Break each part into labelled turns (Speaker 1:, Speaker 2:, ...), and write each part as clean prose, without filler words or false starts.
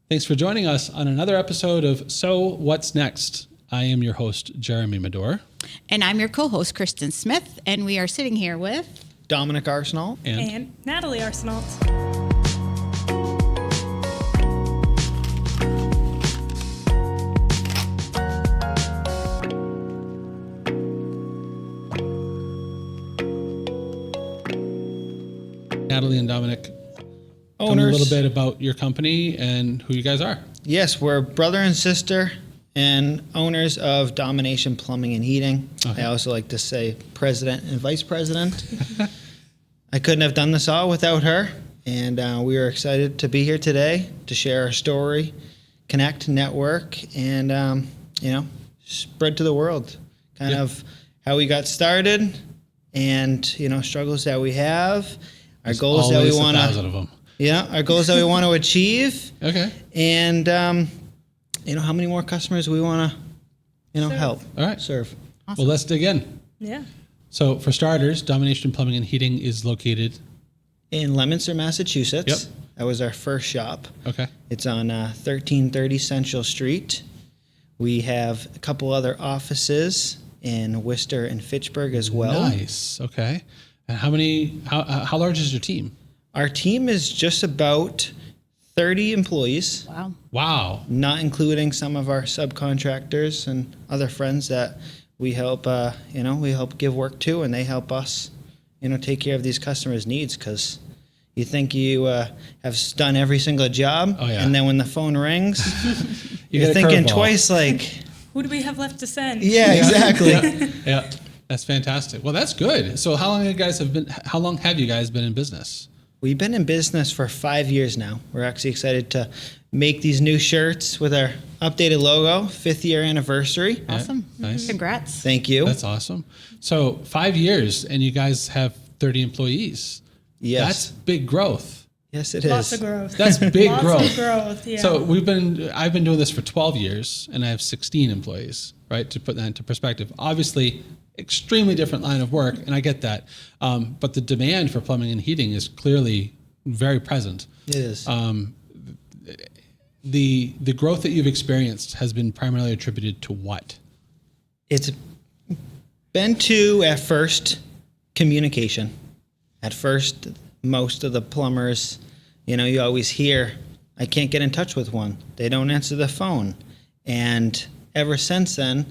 Speaker 1: Thanks for joining us on another episode of So What's Next? I am your host, Jeremy Medor.
Speaker 2: And I'm your co-host, Kristen Smith, and we are sitting here with...
Speaker 3: Dominic Arsenault.
Speaker 4: And Natalie Arsenault.
Speaker 1: Natalie and Dominic, tell me a
Speaker 3: Owners.
Speaker 1: little bit about your company and who you guys are.
Speaker 3: Yes, we're brother and sister and owners of Domination Plumbing and Heating.
Speaker 1: Okay.
Speaker 3: I also like to say president and vice president. I couldn't have done this all without her, and we are excited to be here today to share our story, connect, network, and spread to the world. Kind of how we got started, and struggles that we have, our
Speaker 1: There's
Speaker 3: goals that we
Speaker 1: always
Speaker 3: want
Speaker 1: 1,000 of
Speaker 3: to.
Speaker 1: them.
Speaker 3: Yeah, our goals that we want to achieve.
Speaker 1: Okay.
Speaker 3: And how many more customers we want to
Speaker 4: Serve.
Speaker 3: help
Speaker 1: All right.
Speaker 3: serve.
Speaker 1: Well, let's dig in.
Speaker 4: Yeah.
Speaker 1: So for starters, Domination Plumbing and Heating is located.
Speaker 3: In Leominster, Massachusetts.
Speaker 1: Yep.
Speaker 3: That was our first shop.
Speaker 1: Okay.
Speaker 3: It's on 1330 Central Street. We have a couple other offices in Worcester and Fitchburg as well.
Speaker 1: Nice. Okay. And how large is your team?
Speaker 3: Our team is just about 30 employees,
Speaker 2: Wow.
Speaker 1: Wow.
Speaker 3: not including some of our subcontractors and other friends that we help, we help give work to, and they help us, take care of these customers' needs, because you think you have done every single job,
Speaker 1: Oh, yeah.
Speaker 3: and then when the phone rings,
Speaker 1: You
Speaker 3: you're
Speaker 1: get a
Speaker 3: thinking
Speaker 1: curveball.
Speaker 3: twice, like,
Speaker 4: Who do we have left to send?
Speaker 3: yeah, exactly.
Speaker 1: Yeah. That's fantastic. Well, that's good. So how long have you guys been in business?
Speaker 3: We've been in business for 5 years now. We're actually excited to make these new shirts with our updated logo, 5th year anniversary.
Speaker 2: Awesome.
Speaker 1: Nice.
Speaker 2: Congrats.
Speaker 3: Thank you.
Speaker 1: That's awesome. So 5 years and you guys have 30 employees.
Speaker 3: Yes.
Speaker 1: That's big growth.
Speaker 3: Yes, it
Speaker 4: Lots
Speaker 3: is.
Speaker 4: of growth.
Speaker 1: That's big
Speaker 4: Lots
Speaker 1: growth.
Speaker 4: of growth, yeah.
Speaker 1: So I've been doing this for 12 years and I have 16 employees, right? To put that into perspective. Obviously, extremely different line of work, and I get that. But the demand for plumbing and heating is clearly very present.
Speaker 3: It is.
Speaker 1: The growth that you've experienced has been primarily attributed to what?
Speaker 3: It's been to, at first, communication. At first, most of the plumbers, you always hear, I can't get in touch with one. They don't answer the phone. And ever since then,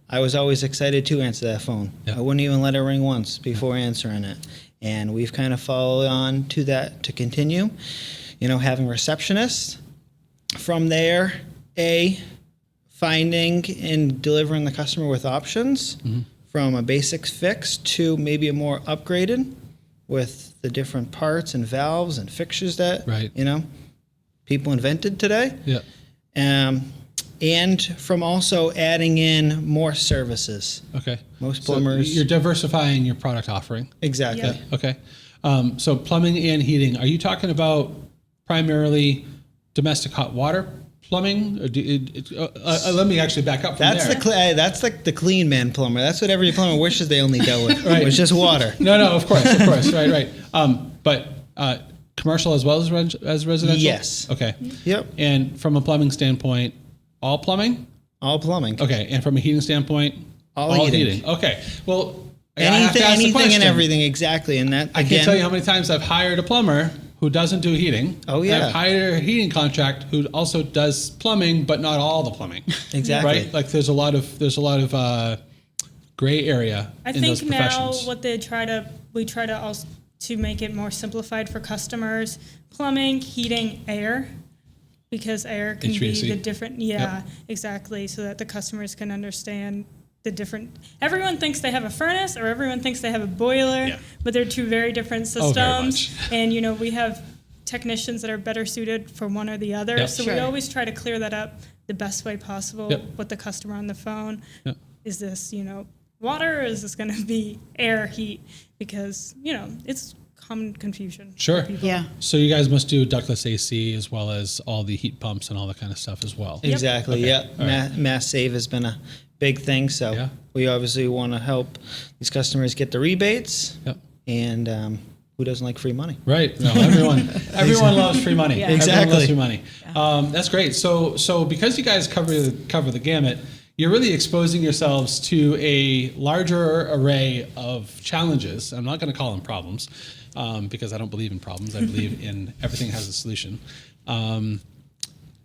Speaker 3: I was always excited to answer that phone.
Speaker 1: Yeah.
Speaker 3: I wouldn't even let it ring once before answering it. And we've kind of followed on to that to continue, having receptionists. From there, finding and delivering the customer with options from a basic fix to maybe a more upgraded with the different parts and valves and fixtures that,
Speaker 1: Right.
Speaker 3: people invented today.
Speaker 1: Yeah.
Speaker 3: And from also adding in more services.
Speaker 1: Okay.
Speaker 3: Most
Speaker 1: So
Speaker 3: plumbers.
Speaker 1: you're diversifying your product offering.
Speaker 3: Exactly.
Speaker 4: Yeah.
Speaker 1: Okay. So plumbing and heating, are you talking about primarily domestic hot water plumbing? Or let me actually back up from
Speaker 3: That's
Speaker 1: there.
Speaker 3: that's like the clean man plumber. That's what every plumber wishes they only dealt with.
Speaker 1: Right.
Speaker 3: It was just water.
Speaker 1: No, of course, right. But commercial as well as residential?
Speaker 3: Yes.
Speaker 1: Okay.
Speaker 3: Yep.
Speaker 1: And from a plumbing standpoint, all plumbing?
Speaker 3: All plumbing.
Speaker 1: Okay. And from a heating standpoint,
Speaker 3: All heating.
Speaker 1: Okay. Well, I have to ask the
Speaker 3: Anything and
Speaker 1: question.
Speaker 3: everything, exactly. And that,
Speaker 1: I
Speaker 3: again,
Speaker 1: can't tell you how many times I've hired a plumber who doesn't do heating.
Speaker 3: Oh,
Speaker 1: And
Speaker 3: yeah.
Speaker 1: I've hired a heating contract who also does plumbing, but not all the plumbing.
Speaker 3: Exactly.
Speaker 1: Right? Like there's a lot of gray area
Speaker 4: I
Speaker 1: in those
Speaker 4: think now
Speaker 1: professions.
Speaker 4: what we try to also to make it more simplified for customers. Plumbing, heating, air, because air can
Speaker 1: HVAC.
Speaker 4: be the different. Yeah, exactly. So that the customers can understand the different. Everyone thinks they have a furnace or everyone thinks they have a boiler,
Speaker 1: Yeah.
Speaker 4: but they're two very different
Speaker 1: Oh, very
Speaker 4: systems.
Speaker 1: much.
Speaker 4: And we have technicians that are better suited for one or the other.
Speaker 1: Yep.
Speaker 4: So
Speaker 2: Sure.
Speaker 4: we always try to clear that up the best way possible
Speaker 1: Yep.
Speaker 4: with the customer on the phone.
Speaker 1: Yep.
Speaker 4: Is this, water or is this going to be air, heat? Because, it's common confusion. for
Speaker 1: Sure.
Speaker 4: people.
Speaker 2: Yeah.
Speaker 1: So you guys must do ductless AC as well as all the heat pumps and all that kind of stuff as well.
Speaker 3: Exactly.
Speaker 1: Okay.
Speaker 3: Yeah.
Speaker 1: All right.
Speaker 3: Mass save has been a big thing. So
Speaker 1: Yeah.
Speaker 3: we obviously want to help these customers get the rebates
Speaker 1: Yep.
Speaker 3: and who doesn't like free money?
Speaker 1: Right. No, everyone loves free money.
Speaker 2: Yeah.
Speaker 1: Everyone
Speaker 3: Exactly.
Speaker 1: loves free money. That's great. So because you guys cover the gamut, you're really exposing yourselves to a larger array of challenges. I'm not going to call them problems because I don't believe in problems. I believe in everything has a solution.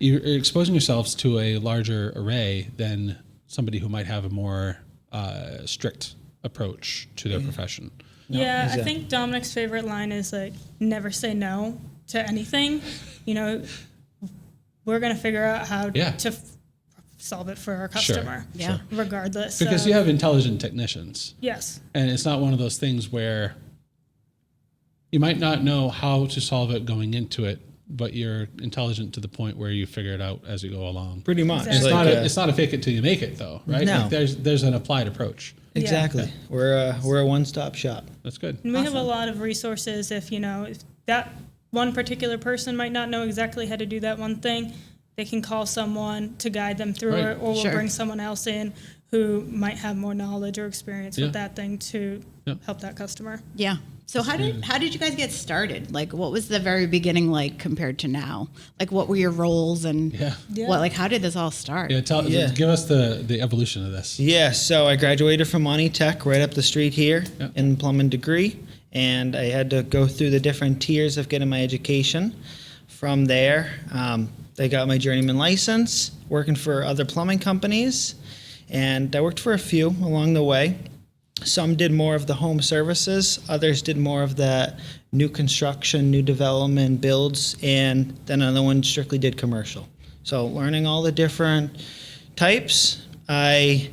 Speaker 1: You're exposing yourselves to a larger array than somebody who might have a more strict approach to their profession.
Speaker 4: Yeah, I
Speaker 3: exactly.
Speaker 4: think Dominic's favorite line is like, never say no to anything. You know, we're going to figure out how
Speaker 1: Yeah.
Speaker 4: to solve it for our
Speaker 1: Sure,
Speaker 4: customer,
Speaker 2: Yeah.
Speaker 4: regardless.
Speaker 1: Because
Speaker 4: of,
Speaker 1: you have intelligent technicians.
Speaker 4: yes,
Speaker 1: And it's not one of those things where you might not know how to solve it going into it, but you're intelligent to the point where you figure it out as you go along.
Speaker 3: Pretty much.
Speaker 4: Exactly.
Speaker 1: It's not a fake it till you make it, though, right?
Speaker 3: No.
Speaker 1: Like there's an applied approach.
Speaker 3: Exactly.
Speaker 1: Yeah.
Speaker 3: We're a one-stop shop.
Speaker 1: That's good.
Speaker 4: and we have a lot of resources. If that one particular person might not know exactly how to do that one thing, they can call someone to guide them through
Speaker 1: Right.
Speaker 4: it, or we'll
Speaker 2: Sure.
Speaker 4: bring someone else in who might have more knowledge or experience
Speaker 1: Yeah.
Speaker 4: with that thing to
Speaker 1: Yeah.
Speaker 4: help that customer.
Speaker 2: Yeah. So how did you guys get started? Like, what was the very beginning like compared to now? Like, what were your roles and
Speaker 1: Yeah.
Speaker 2: how did this all start?
Speaker 1: Yeah,
Speaker 3: Yeah.
Speaker 1: give us the evolution of this.
Speaker 3: Yeah, so I graduated from Monty Tech right up the street here
Speaker 1: Yeah.
Speaker 3: in plumbing degree, and I had to go through the different tiers of getting my education. From there, I got my journeyman license, working for other plumbing companies, and I worked for a few along the way. Some did more of the home services, others did more of that new construction, new development, builds, and then another one strictly did commercial. So learning all the different types, I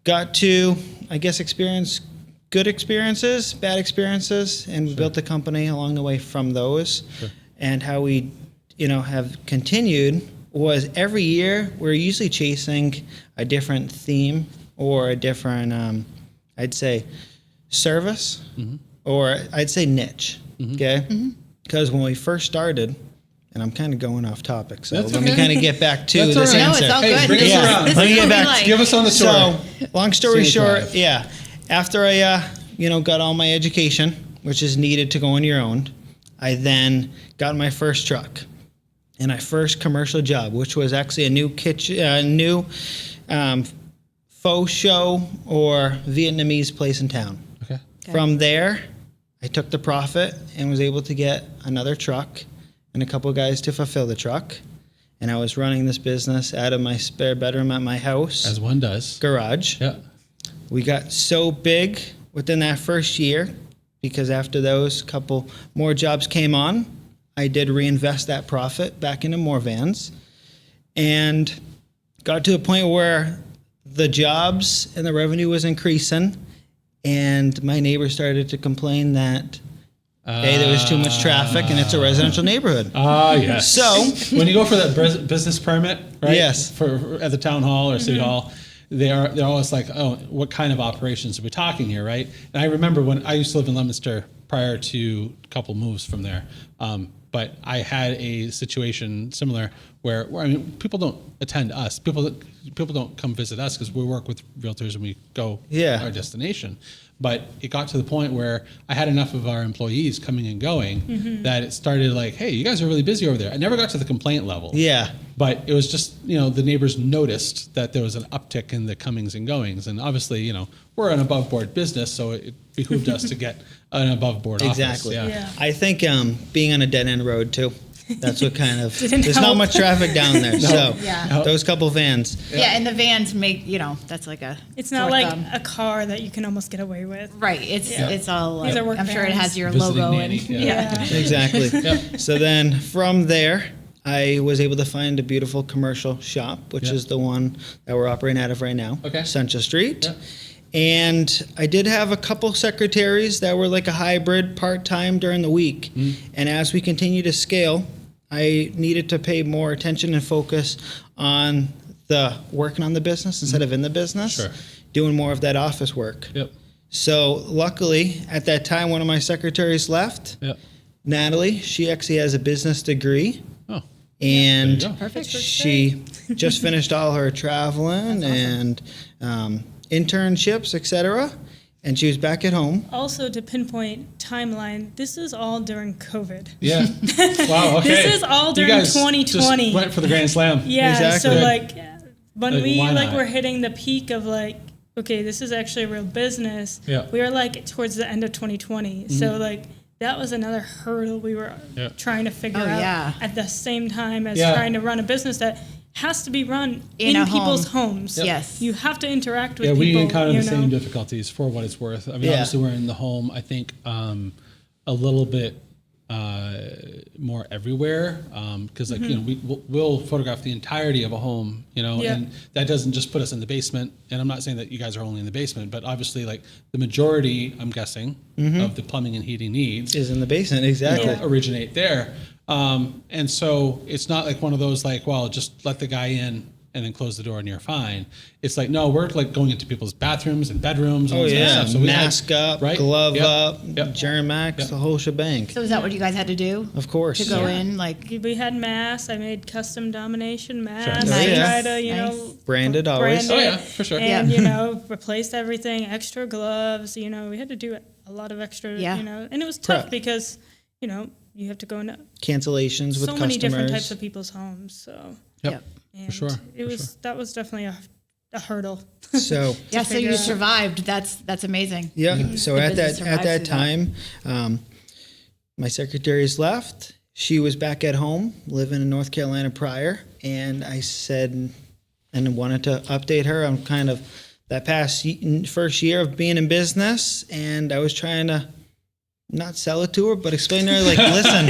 Speaker 3: got to, I guess, experience good experiences, bad experiences, and built the company along the way from those.
Speaker 1: Sure.
Speaker 3: And how we, have continued was every year we're usually chasing a different theme or a different, I'd say, service, or I'd say niche. Okay, because when we first started, and I'm kind of going off topic, so
Speaker 1: That's
Speaker 3: let me
Speaker 1: okay.
Speaker 3: kind of get back to
Speaker 1: That's all
Speaker 3: this
Speaker 1: right.
Speaker 2: No,
Speaker 3: answer.
Speaker 2: it's all
Speaker 1: Hey,
Speaker 2: good.
Speaker 1: bring us
Speaker 2: This is-
Speaker 1: around.
Speaker 2: this
Speaker 3: Let me
Speaker 2: is
Speaker 3: get
Speaker 2: what we
Speaker 3: back.
Speaker 2: like.
Speaker 1: Give us on the tour.
Speaker 3: So, long story
Speaker 1: Scenic
Speaker 3: short,
Speaker 1: drive.
Speaker 3: yeah. After I, got all my education, which is needed to go on your own, I then got my first truck and my first commercial job, which was actually a new kitchen, faux show or Vietnamese place in town.
Speaker 1: Okay.
Speaker 3: From there, I took the profit and was able to get another truck and a couple of guys to fulfill the truck. And I was running this business out of my spare bedroom at my house
Speaker 1: As one does.
Speaker 3: garage.
Speaker 1: Yeah.
Speaker 3: We got so big within that first year because after those couple more jobs came on, I did reinvest that profit back into more vans and got to a point where the jobs and the revenue was increasing and my neighbors started to complain that hey, there was too much traffic and it's a residential neighborhood.
Speaker 1: Yes.
Speaker 3: So
Speaker 1: when you go for that business permit, right?
Speaker 3: Yes.
Speaker 1: For at the town hall or city hall, they're always like, oh, what kind of operations are we talking here, right? And I remember when I used to live in Leominster prior to a couple moves from there, but I had a situation similar where I mean, people don't attend us. People don't come visit us because we work with realtors and we go our destination. But it got to the point where I had enough of our employees coming and going that it started like, hey, you guys are really busy over there. I never got to the complaint level.
Speaker 3: yeah,
Speaker 1: But it was just, the neighbors noticed that there was an uptick in the comings and goings. And obviously, we're an above board business, so it behooved us to get an above board
Speaker 3: exactly.
Speaker 1: office.
Speaker 4: Yeah.
Speaker 3: I think being on a dead end road too. That's what kind of.
Speaker 4: Didn't
Speaker 3: There's
Speaker 4: help.
Speaker 3: not much traffic down there, so
Speaker 2: Yeah.
Speaker 3: those couple vans.
Speaker 2: Yeah, and the vans make that's like a.
Speaker 4: It's not
Speaker 2: sore
Speaker 4: like
Speaker 2: thumb.
Speaker 4: a car that you can almost get away with.
Speaker 2: Right. It's all.
Speaker 4: These are work
Speaker 2: I'm sure it
Speaker 4: vans.
Speaker 2: has your
Speaker 1: Visiting
Speaker 2: logo
Speaker 1: nanny,
Speaker 2: and
Speaker 1: yeah.
Speaker 3: Exactly.
Speaker 1: Yep.
Speaker 3: So then from there, I was able to find a beautiful commercial shop, which
Speaker 1: Yeah.
Speaker 3: is the one that we're operating out of right now,
Speaker 1: Okay.
Speaker 3: Central Street.
Speaker 1: Yeah.
Speaker 3: And I did have a couple secretaries that were like a hybrid part-time during the week. And as we continue to scale, I needed to pay more attention and focus on the working on the business instead of in the business,
Speaker 1: Sure.
Speaker 3: doing more of that office work.
Speaker 1: Yep.
Speaker 3: So luckily, at that time, one of my secretaries left,
Speaker 1: Yep.
Speaker 3: Natalie. She actually has a business degree,
Speaker 1: Oh.
Speaker 3: and
Speaker 1: There you go.
Speaker 2: Perfect.
Speaker 3: she just finished all her traveling and internships, etc. and she was back at home.
Speaker 4: Also, to pinpoint timeline, this is all during COVID.
Speaker 1: Yeah. Wow. Okay.
Speaker 4: This is all
Speaker 1: You
Speaker 4: during
Speaker 1: guys
Speaker 4: 2020.
Speaker 1: just went for the Grand Slam.
Speaker 4: Yeah,
Speaker 3: Exactly.
Speaker 4: so like when
Speaker 1: Like,
Speaker 4: we
Speaker 1: why
Speaker 4: like
Speaker 1: not?
Speaker 4: were hitting the peak of like, okay, this is actually a real business.
Speaker 1: Yeah.
Speaker 4: We were like towards the end of 2020. So like that was another hurdle we were
Speaker 1: Yeah.
Speaker 4: trying to figure
Speaker 2: Oh,
Speaker 4: out
Speaker 2: yeah.
Speaker 4: at the same time as
Speaker 1: Yeah.
Speaker 4: trying to run a business that has to be run
Speaker 2: In
Speaker 4: in,
Speaker 2: a
Speaker 4: people's
Speaker 2: home.
Speaker 4: homes.
Speaker 2: Yes.
Speaker 4: You have to interact with
Speaker 1: Yeah, we
Speaker 4: people.
Speaker 1: encounter the
Speaker 4: you
Speaker 1: same
Speaker 4: know?
Speaker 1: difficulties for what it's worth. I mean,
Speaker 3: Yeah.
Speaker 1: obviously we're in the home. I think a little bit more everywhere because, like, you know, we'll photograph the entirety of a home, you know,
Speaker 4: Yeah.
Speaker 1: and that doesn't just put us in the basement. And I'm not saying that you guys are only in the basement, but obviously, like, the majority, I'm guessing, of the plumbing and heating needs
Speaker 3: Is in the basement, exactly.
Speaker 4: Yeah.
Speaker 1: originate there. And so it's not like one of those like, well, just let the guy in and then close the door and you're fine. It's like, no, we're like going into people's bathrooms and bedrooms and
Speaker 3: Oh
Speaker 1: all this kind of
Speaker 3: yeah,
Speaker 1: stuff. So we had-
Speaker 3: mask up,
Speaker 1: right?
Speaker 3: glove
Speaker 1: Yep.
Speaker 3: up,
Speaker 1: Yep.
Speaker 3: Germax,
Speaker 1: Yep.
Speaker 3: the whole shebang.
Speaker 2: So is that what you guys had to do
Speaker 3: Of course.
Speaker 2: to go in? Like,
Speaker 4: We had masks. I made custom Domination masks.
Speaker 3: Oh,
Speaker 4: I
Speaker 3: yeah.
Speaker 4: tried to,
Speaker 2: Nice.
Speaker 3: Branded always.
Speaker 1: Oh, yeah, for sure.
Speaker 4: And,
Speaker 2: Yeah.
Speaker 4: you know, replaced everything, extra gloves. You know, we had to do a lot of extra,
Speaker 2: Yeah.
Speaker 4: you know, and it was tough
Speaker 3: Prep.
Speaker 4: because, you know, you have to go into
Speaker 3: Cancellations with
Speaker 4: so many different types
Speaker 3: customers.
Speaker 4: of people's homes. So,
Speaker 1: Yep.
Speaker 4: and
Speaker 1: sure,
Speaker 4: it
Speaker 1: for
Speaker 4: was,
Speaker 1: sure.
Speaker 4: that was definitely a hurdle.
Speaker 3: So
Speaker 2: yeah, so
Speaker 4: figure
Speaker 2: you
Speaker 4: out.
Speaker 2: survived. That's amazing.
Speaker 3: yeah, so
Speaker 2: The
Speaker 3: at
Speaker 2: business
Speaker 3: that
Speaker 2: survives through
Speaker 3: time, my secretaries left. She was back at home, living in North Carolina prior, and I said, and wanted to update her on kind of that first year of being in business, and I was trying to not sell it to her, but explain to her, like, listen,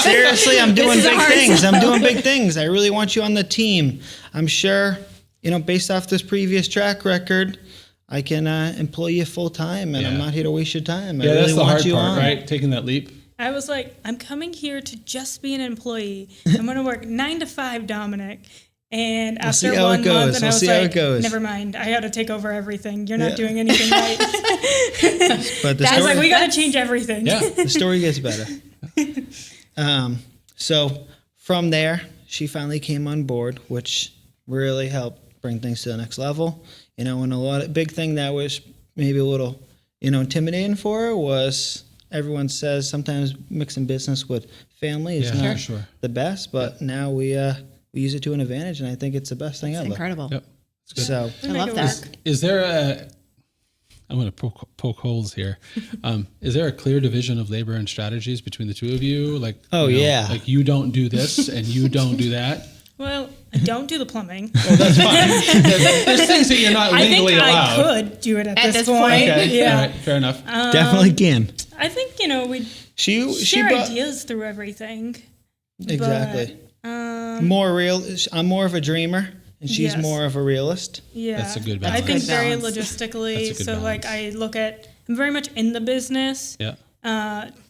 Speaker 3: seriously, I'm doing
Speaker 2: is a
Speaker 3: big
Speaker 2: hard
Speaker 3: things.
Speaker 2: sell.
Speaker 3: I'm doing big things. I really want you on the team. I'm sure, you know, based off this previous track record, I can employ you full time, and I'm
Speaker 1: Yeah.
Speaker 3: not here to waste your time. I
Speaker 1: Yeah,
Speaker 3: really
Speaker 1: that's the
Speaker 3: want
Speaker 1: hard
Speaker 3: you
Speaker 1: part,
Speaker 3: on.
Speaker 1: right? Taking that leap.
Speaker 4: I was like, I'm coming here to just be an employee. I'm going to work 9 to 5, Dominic. And
Speaker 3: We'll
Speaker 4: after
Speaker 3: see how it
Speaker 4: 1
Speaker 3: goes.
Speaker 4: month, and
Speaker 3: We'll
Speaker 4: I was
Speaker 3: see how it
Speaker 4: like,
Speaker 3: goes.
Speaker 4: never mind. I got to take over everything. You're not
Speaker 3: Yeah.
Speaker 4: doing anything right.
Speaker 3: But the
Speaker 2: That's
Speaker 4: I was
Speaker 3: story,
Speaker 4: like, we got to change everything.
Speaker 1: Yeah.
Speaker 3: the story gets better. So from there, she finally came on board, which really helped bring things to the next level. You know, and big thing that was maybe a little, you know, intimidating for her was everyone says sometimes mixing business with family is
Speaker 1: Yeah,
Speaker 3: not
Speaker 1: sure.
Speaker 3: the best, but now we use it to an advantage, and I think it's the best thing
Speaker 2: It's
Speaker 3: ever.
Speaker 2: incredible.
Speaker 1: Yep.
Speaker 3: So
Speaker 2: I
Speaker 4: make
Speaker 2: love
Speaker 4: it
Speaker 2: that.
Speaker 4: work.
Speaker 1: Is there a? I'm going to poke holes here. Is there a clear division of labor and strategies between the two of you? Like,
Speaker 3: Oh,
Speaker 1: you know,
Speaker 3: yeah.
Speaker 1: like you don't do this and you don't do that.
Speaker 4: Well, I don't do the plumbing.
Speaker 1: Well, that's fine. There's things that you're not
Speaker 4: I think
Speaker 1: legally allowed.
Speaker 4: I could do it at,
Speaker 2: At
Speaker 4: this
Speaker 2: this
Speaker 4: point.
Speaker 2: point.
Speaker 1: Okay.
Speaker 4: Yeah.
Speaker 1: All right. Fair enough.
Speaker 3: definitely can.
Speaker 4: I think, you know, we
Speaker 3: She
Speaker 4: share
Speaker 3: brought-
Speaker 4: ideas through everything.
Speaker 3: exactly.
Speaker 4: But,
Speaker 3: More real. I'm more of a dreamer, and she's
Speaker 4: Yes.
Speaker 3: more of a realist.
Speaker 4: yeah.
Speaker 1: That's a good
Speaker 4: I
Speaker 1: balance.
Speaker 4: think
Speaker 2: Good
Speaker 4: very
Speaker 2: balance.
Speaker 4: logistically.
Speaker 1: That's a good
Speaker 4: So, like,
Speaker 1: balance.
Speaker 4: I look at, I'm very much in the business.
Speaker 1: Yeah.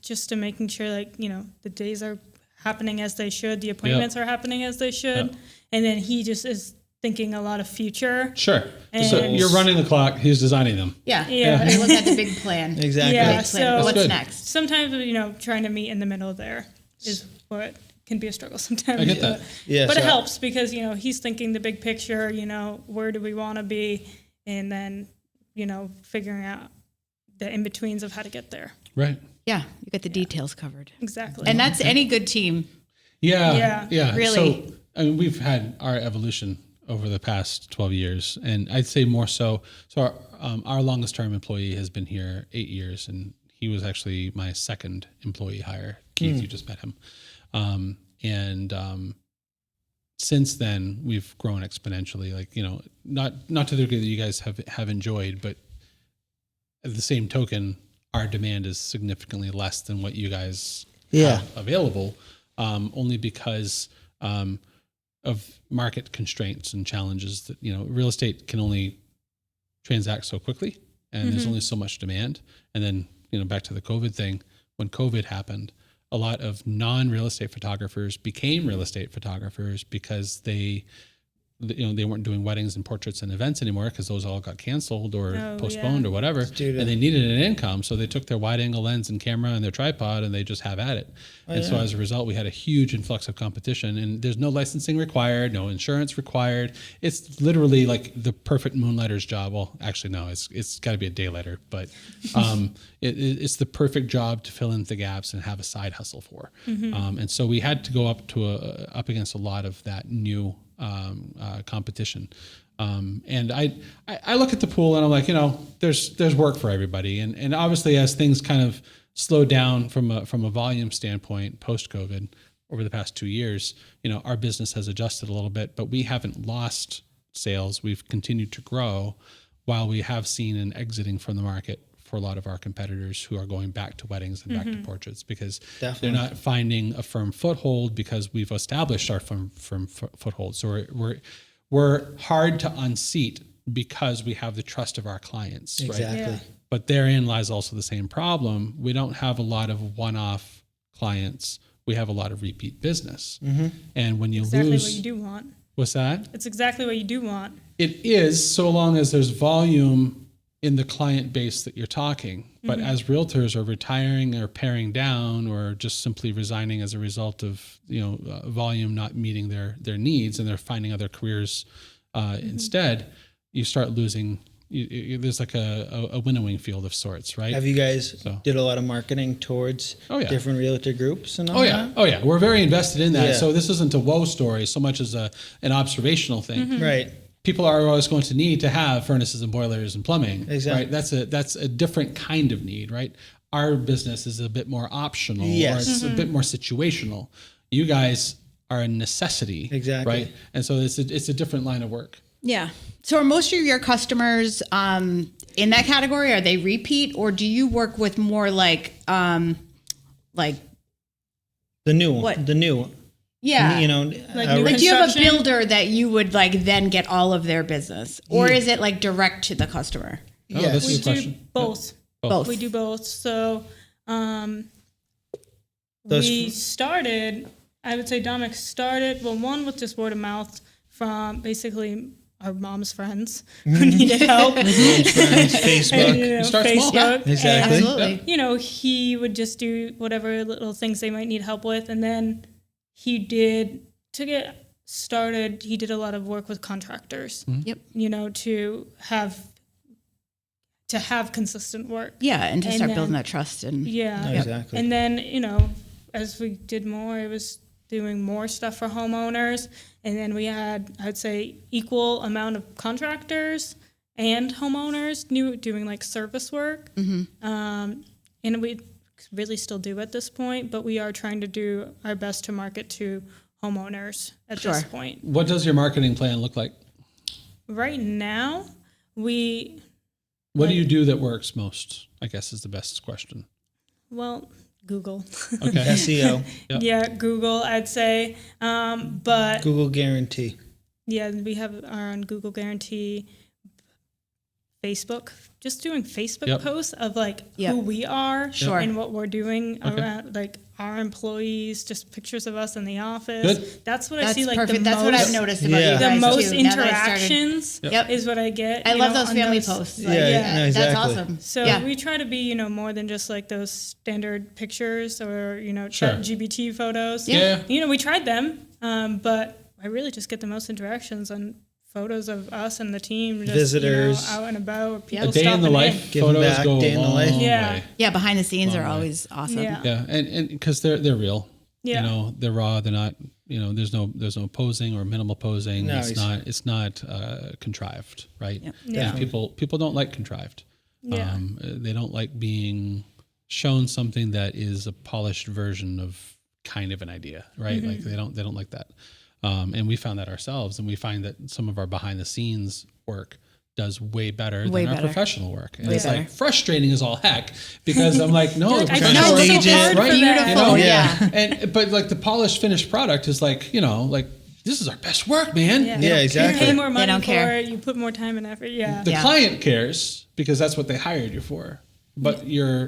Speaker 4: Just to making sure, like, you know, the days are happening as they should, the appointments are happening as they should,
Speaker 1: Yeah.
Speaker 4: and then he just is thinking a lot of future.
Speaker 1: Sure. So
Speaker 4: And-
Speaker 1: you're running the clock. He's designing them.
Speaker 2: Yeah.
Speaker 4: Yeah.
Speaker 2: You look at the big plan.
Speaker 3: Exactly.
Speaker 4: Yeah.
Speaker 2: Big plan.
Speaker 4: So-
Speaker 2: What's
Speaker 1: good.
Speaker 2: next?
Speaker 4: Sometimes, you know, trying to meet in the middle there is what can be a struggle sometimes.
Speaker 1: I get that.
Speaker 3: Yeah,
Speaker 4: But
Speaker 3: so-
Speaker 4: it helps because, you know, he's thinking the big picture, you know, where do we want to be? And then, you know, figuring out the in-betweens of how to get there.
Speaker 1: Right.
Speaker 2: Yeah, you get the details covered.
Speaker 4: Exactly.
Speaker 2: And that's any good team.
Speaker 1: Yeah.
Speaker 4: Yeah,
Speaker 1: Yeah.
Speaker 2: really.
Speaker 1: So, I mean, we've had our evolution over the past 12 years, and I'd say more so. So our longest term employee has been here 8 years, and he was actually my second employee hire. Keith, you just met him. Since then, we've grown exponentially. Like, you know, not to the degree that you guys have enjoyed, but at the same token, our demand is significantly less than what you guys
Speaker 3: Yeah.
Speaker 1: have available, only because of market constraints and challenges that, you know, real estate can only transact so quickly, and there's only so much demand. And then, you know, back to the COVID thing, when COVID happened, a lot of non-real estate photographers became real estate photographers because they they weren't doing weddings and portraits and events anymore because those all got canceled or postponed
Speaker 4: yeah.
Speaker 1: or whatever,
Speaker 3: due to-
Speaker 1: and they needed an income. So they took their wide angle lens and camera and their tripod and they just have at it. And so as a result, we had a huge influx of competition, and there's no licensing required, no insurance required. It's literally like the perfect moonlighter's job. Well, actually, no, it's got to be a daylighter, but it's the perfect job to fill in the gaps and have a side hustle for. And so we had to go up against a lot of that new competition. And I look at the pool and I'm like, there's work for everybody. And obviously as things kind of slowed down from a volume standpoint post-COVID over the past 2 years, our business has adjusted a little bit, but we haven't lost sales. We've continued to grow while we have seen an exiting from the market for a lot of our competitors who are going back to weddings and back to portraits because
Speaker 3: Definitely.
Speaker 1: they're not finding a firm foothold because we've established our firm foothold. So we're hard to unseat because we have the trust of our clients. Right?
Speaker 3: Exactly.
Speaker 4: Yeah.
Speaker 1: But therein lies also the same problem. We don't have a lot of one-off clients. We have a lot of repeat business. And when you
Speaker 4: Exactly
Speaker 1: lose,
Speaker 4: what you do want.
Speaker 1: what's that?
Speaker 4: It's exactly what you do want.
Speaker 1: It is, so long as there's volume in the client base that you're talking. But as realtors are retiring or paring down or just simply resigning as a result of volume not meeting their needs and they're finding other careers instead, you start losing. There's like a winnowing field of sorts, right?
Speaker 3: Have you guys did a lot of marketing towards different realtor groups and all that?
Speaker 1: Oh yeah, we're very invested in that.
Speaker 3: Yeah.
Speaker 1: So this isn't a woe story so much as an observational thing.
Speaker 3: Right.
Speaker 1: People are always going to need to have furnaces and boilers and plumbing.
Speaker 3: Exactly.
Speaker 1: Right? That's a different kind of need, right? Our business is a bit more optional,
Speaker 3: Yes.
Speaker 1: or it's a bit more situational. You guys are a necessity,
Speaker 3: Exactly.
Speaker 1: right? And so it's a different line of work.
Speaker 2: Yeah. So are most of your customers in that category? Are they repeat, or do you work with more like
Speaker 3: The new one.
Speaker 2: What?
Speaker 3: The new.
Speaker 2: yeah,
Speaker 4: new
Speaker 2: like do you have a
Speaker 4: construction?
Speaker 2: builder that you would like then get all of their business, or is it like direct to the customer?
Speaker 1: Oh,
Speaker 3: Yes.
Speaker 1: that's a
Speaker 4: We
Speaker 1: good
Speaker 4: do
Speaker 1: question.
Speaker 4: both.
Speaker 2: Both.
Speaker 4: We do both. So
Speaker 3: Those
Speaker 4: we
Speaker 3: f-
Speaker 4: started, I would say Dominic started, one with just word of mouth from basically our mom's friends who needed help.
Speaker 3: Friends,
Speaker 4: And,
Speaker 3: Facebook.
Speaker 1: start small.
Speaker 4: Facebook.
Speaker 3: Yeah, exactly.
Speaker 2: Absolutely.
Speaker 4: He would just do whatever little things they might need help with. And then he did, to get started, he did a lot of work with contractors,
Speaker 2: Yep.
Speaker 4: to have consistent work.
Speaker 2: Yeah, and to
Speaker 4: And
Speaker 2: start
Speaker 4: then-
Speaker 2: building that trust and
Speaker 4: Yeah.
Speaker 3: No, exactly.
Speaker 4: And then, as we did more, it was doing more stuff for homeowners. And then we had, I'd say, equal amount of contractors and homeowners doing like service work. And we really still do at this point, but we are trying to do our best to market to homeowners at this
Speaker 2: Sure.
Speaker 4: point.
Speaker 1: What does your marketing plan look like?
Speaker 4: Right now,
Speaker 1: What do you do that works most? I guess is the best question.
Speaker 4: Google.
Speaker 1: Okay.
Speaker 3: SEO.
Speaker 1: Yep.
Speaker 4: Yeah, Google, I'd say. But
Speaker 3: Google guarantee.
Speaker 4: yeah, we have our own Google Guarantee, Facebook, just doing Facebook
Speaker 1: Yep.
Speaker 4: posts of like
Speaker 2: Yep.
Speaker 4: who we are
Speaker 2: Sure.
Speaker 4: and what we're doing
Speaker 1: Okay.
Speaker 4: around like our employees, just pictures of us in the office.
Speaker 1: Good.
Speaker 4: That's what I
Speaker 2: that's
Speaker 4: see like
Speaker 2: perfect.
Speaker 4: the
Speaker 2: That's what
Speaker 4: most,
Speaker 2: I've noticed about
Speaker 3: Yeah.
Speaker 2: you
Speaker 4: the
Speaker 2: guys
Speaker 4: most
Speaker 2: too. Now that I started-
Speaker 4: interactions
Speaker 2: Yep.
Speaker 4: is what I get.
Speaker 2: I love those
Speaker 4: on
Speaker 2: family
Speaker 4: those-
Speaker 2: posts.
Speaker 3: Yeah, no, exactly.
Speaker 2: That's awesome.
Speaker 4: So
Speaker 2: yeah.
Speaker 4: we try to be, more than just like those standard pictures or,
Speaker 1: Sure.
Speaker 4: GBT photos.
Speaker 1: Yeah.
Speaker 4: We tried them, but I really just get the most interactions on photos of us and the team. Just,
Speaker 3: Visitors.
Speaker 4: out and about. People
Speaker 1: A day in the
Speaker 4: stopping
Speaker 1: life
Speaker 3: Giving
Speaker 1: photos
Speaker 3: back,
Speaker 1: go
Speaker 3: day
Speaker 1: a
Speaker 3: in the
Speaker 1: long
Speaker 3: life.
Speaker 4: Yeah.
Speaker 1: way.
Speaker 2: Yeah, behind the scenes are
Speaker 1: Long way.
Speaker 2: always awesome.
Speaker 4: Yeah.
Speaker 1: Yeah, and because they're real.
Speaker 4: Yeah.
Speaker 1: They're raw. They're not. There's no posing or minimal posing.
Speaker 3: No,
Speaker 1: It's not contrived, right?
Speaker 2: Yep.
Speaker 4: Yeah.
Speaker 1: And people don't like contrived.
Speaker 4: Yeah.
Speaker 1: They don't like being shown something that is a polished version of kind of an idea, right? Like they don't like that. And we found that ourselves, and we find that some of our behind the scenes work does way better
Speaker 2: Way
Speaker 1: than
Speaker 2: better.
Speaker 1: our professional work. And
Speaker 2: Way
Speaker 1: it's
Speaker 2: better.
Speaker 1: like frustrating as all heck because I'm like, no,
Speaker 4: You're
Speaker 1: the
Speaker 4: like, I
Speaker 1: professional
Speaker 4: know,
Speaker 1: work
Speaker 4: it's so hard
Speaker 1: right?
Speaker 4: for that.
Speaker 2: Beautiful.
Speaker 3: Yeah.
Speaker 1: And but like the polished finished product is like, like this is our best work, man.
Speaker 4: Yeah.
Speaker 3: Yeah,
Speaker 4: You
Speaker 3: exactly.
Speaker 4: pay more money
Speaker 2: don't
Speaker 4: for
Speaker 2: care.
Speaker 4: it. You put more time and effort. Yeah.
Speaker 1: The
Speaker 2: Yeah.
Speaker 1: client cares because that's what they hired you for. But your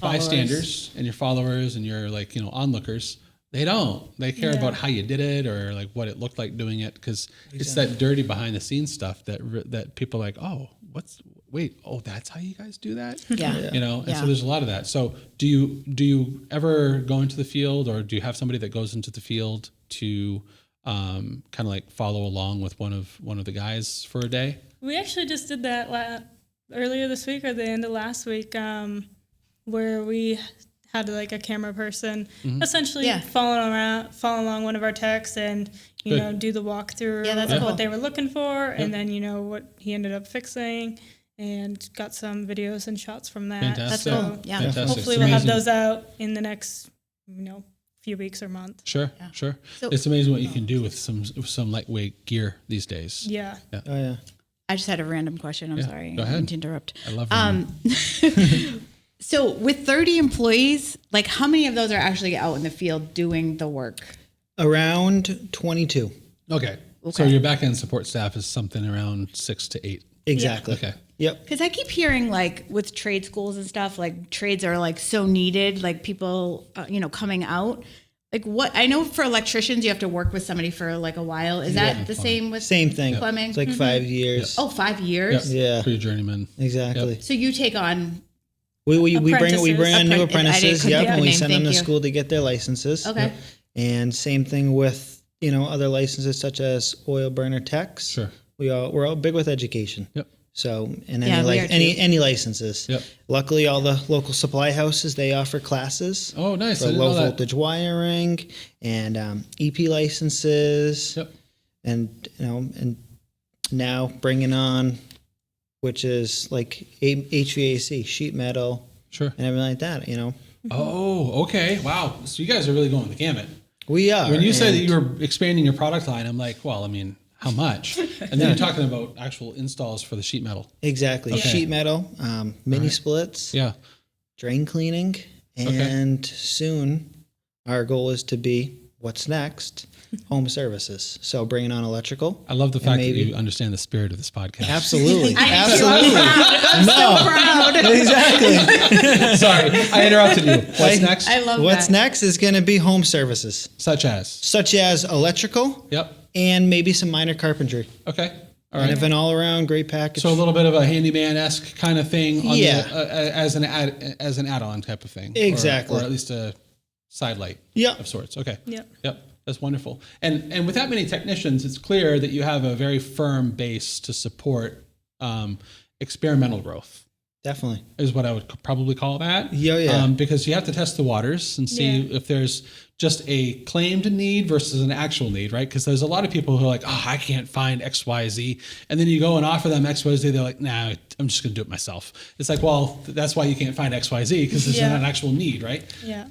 Speaker 1: bystanders and your followers and your onlookers, They don't. They care
Speaker 4: Yeah.
Speaker 1: about how you did it or like what it looked like doing it, because it's that dirty behind the scenes stuff that people are like, oh, that's how you guys do that.
Speaker 2: Yeah.
Speaker 1: You know, and
Speaker 2: Yeah.
Speaker 1: so there's a lot of that. So do you ever go into the field, or do you have somebody that goes into the field to kind of like follow along with one of the guys for a day?
Speaker 4: We actually just did that earlier this week or the end of last week, where we had like a camera person essentially
Speaker 2: Yeah.
Speaker 4: follow along one of our techs and you
Speaker 1: Good.
Speaker 4: know do the walkthrough
Speaker 2: Yeah, that's
Speaker 4: of
Speaker 2: cool.
Speaker 4: what they were looking for, and then you know what he ended up fixing, and got some videos and shots from that.
Speaker 1: Fantastic.
Speaker 2: That's cool. Yeah.
Speaker 1: Fantastic.
Speaker 4: Hopefully
Speaker 1: It's
Speaker 4: we'll have
Speaker 1: amazing.
Speaker 4: those out in the next few weeks or month.
Speaker 1: Sure, sure.
Speaker 2: So-
Speaker 1: It's amazing what you can do with some lightweight gear these days.
Speaker 4: Yeah.
Speaker 3: Oh yeah.
Speaker 2: I just had a random question. I'm sorry.
Speaker 1: go
Speaker 2: I
Speaker 1: ahead.
Speaker 2: didn't mean to interrupt.
Speaker 1: I love them.
Speaker 2: So with 30 employees, like how many of those are actually out in the field doing the work?
Speaker 3: Around 22.
Speaker 1: Okay. So your back end support staff is something around 6 to 8.
Speaker 3: Exactly.
Speaker 1: Okay.
Speaker 3: Yep.
Speaker 2: Because I keep hearing like with trade schools and stuff, like trades are like so needed, like people, coming out. Like what I know for electricians, you have to work with somebody for like a while. Is that the same with
Speaker 3: Same thing.
Speaker 2: plumbing?
Speaker 3: It's like 5 years.
Speaker 2: Oh, 5 years.
Speaker 3: Yeah.
Speaker 1: For your journeyman.
Speaker 3: Exactly.
Speaker 2: So you take on
Speaker 3: We bring on new
Speaker 2: I
Speaker 3: apprentices.
Speaker 2: couldn't
Speaker 3: Yep.
Speaker 2: think of
Speaker 3: And
Speaker 2: the
Speaker 3: we
Speaker 2: name,
Speaker 3: send them
Speaker 2: thank
Speaker 3: to
Speaker 2: you.
Speaker 3: school to get their licenses.
Speaker 2: Okay.
Speaker 3: And same thing with other licenses such as oil burner techs.
Speaker 1: Sure.
Speaker 3: We're all big with education.
Speaker 1: Yep.
Speaker 3: So and
Speaker 2: Yeah, we are
Speaker 3: any licenses.
Speaker 1: Yep.
Speaker 3: Luckily, all the local supply houses they offer classes
Speaker 1: Oh, nice. I
Speaker 3: for
Speaker 1: didn't
Speaker 3: low
Speaker 1: know that.
Speaker 3: voltage wiring and EP licenses.
Speaker 1: Yep.
Speaker 3: And and now bringing on, which is like HVAC, sheet metal,
Speaker 1: Sure.
Speaker 3: and everything like that.
Speaker 1: Oh, okay. Wow. So you guys are really going the gamut.
Speaker 3: We are.
Speaker 1: When you say that
Speaker 3: and-
Speaker 1: you were expanding your product line, I'm like, well, I mean, how much? And then you're talking about actual installs for the sheet metal.
Speaker 3: Exactly. Sheet metal, mini splits,
Speaker 1: Yeah.
Speaker 3: drain cleaning, and soon our goal is to be what's next, home services. So bringing on electrical.
Speaker 1: I love the fact that
Speaker 3: maybe-
Speaker 1: you understand the spirit of this podcast.
Speaker 3: Absolutely.
Speaker 2: I do.
Speaker 3: Absolutely.
Speaker 2: I'm so proud.
Speaker 3: Exactly.
Speaker 1: Sorry, I interrupted you. What's next?
Speaker 2: I love
Speaker 3: What's
Speaker 2: that.
Speaker 3: next is going to be home services,
Speaker 1: Such as.
Speaker 3: such as electrical
Speaker 1: Yep.
Speaker 3: and maybe some minor carpentry.
Speaker 1: Okay. All
Speaker 3: And
Speaker 1: right.
Speaker 3: if an all-around great package.
Speaker 1: So a little bit of a handyman-esque kind of thing on
Speaker 3: Yeah.
Speaker 1: as an add-on type of thing.
Speaker 3: Exactly.
Speaker 1: Or at least a side light
Speaker 3: Yep.
Speaker 1: of sorts. Okay.
Speaker 4: Yep.
Speaker 1: Yep. That's wonderful. And with that many technicians, it's clear that you have a very firm base to support experimental growth.
Speaker 3: Definitely.
Speaker 1: Is what I would probably call that.
Speaker 3: Yeah.
Speaker 1: Because you have to test the waters and see if there's just a claimed need versus an actual need, right? Because there's a lot of people who are like, oh, I can't find X, Y, Z. And then you go and offer them X, Y, Z. They're like, nah, I'm just going to do it myself. It's like, well, that's why you can't find X, Y, Z, because there's not an actual need, right?
Speaker 4: Yeah.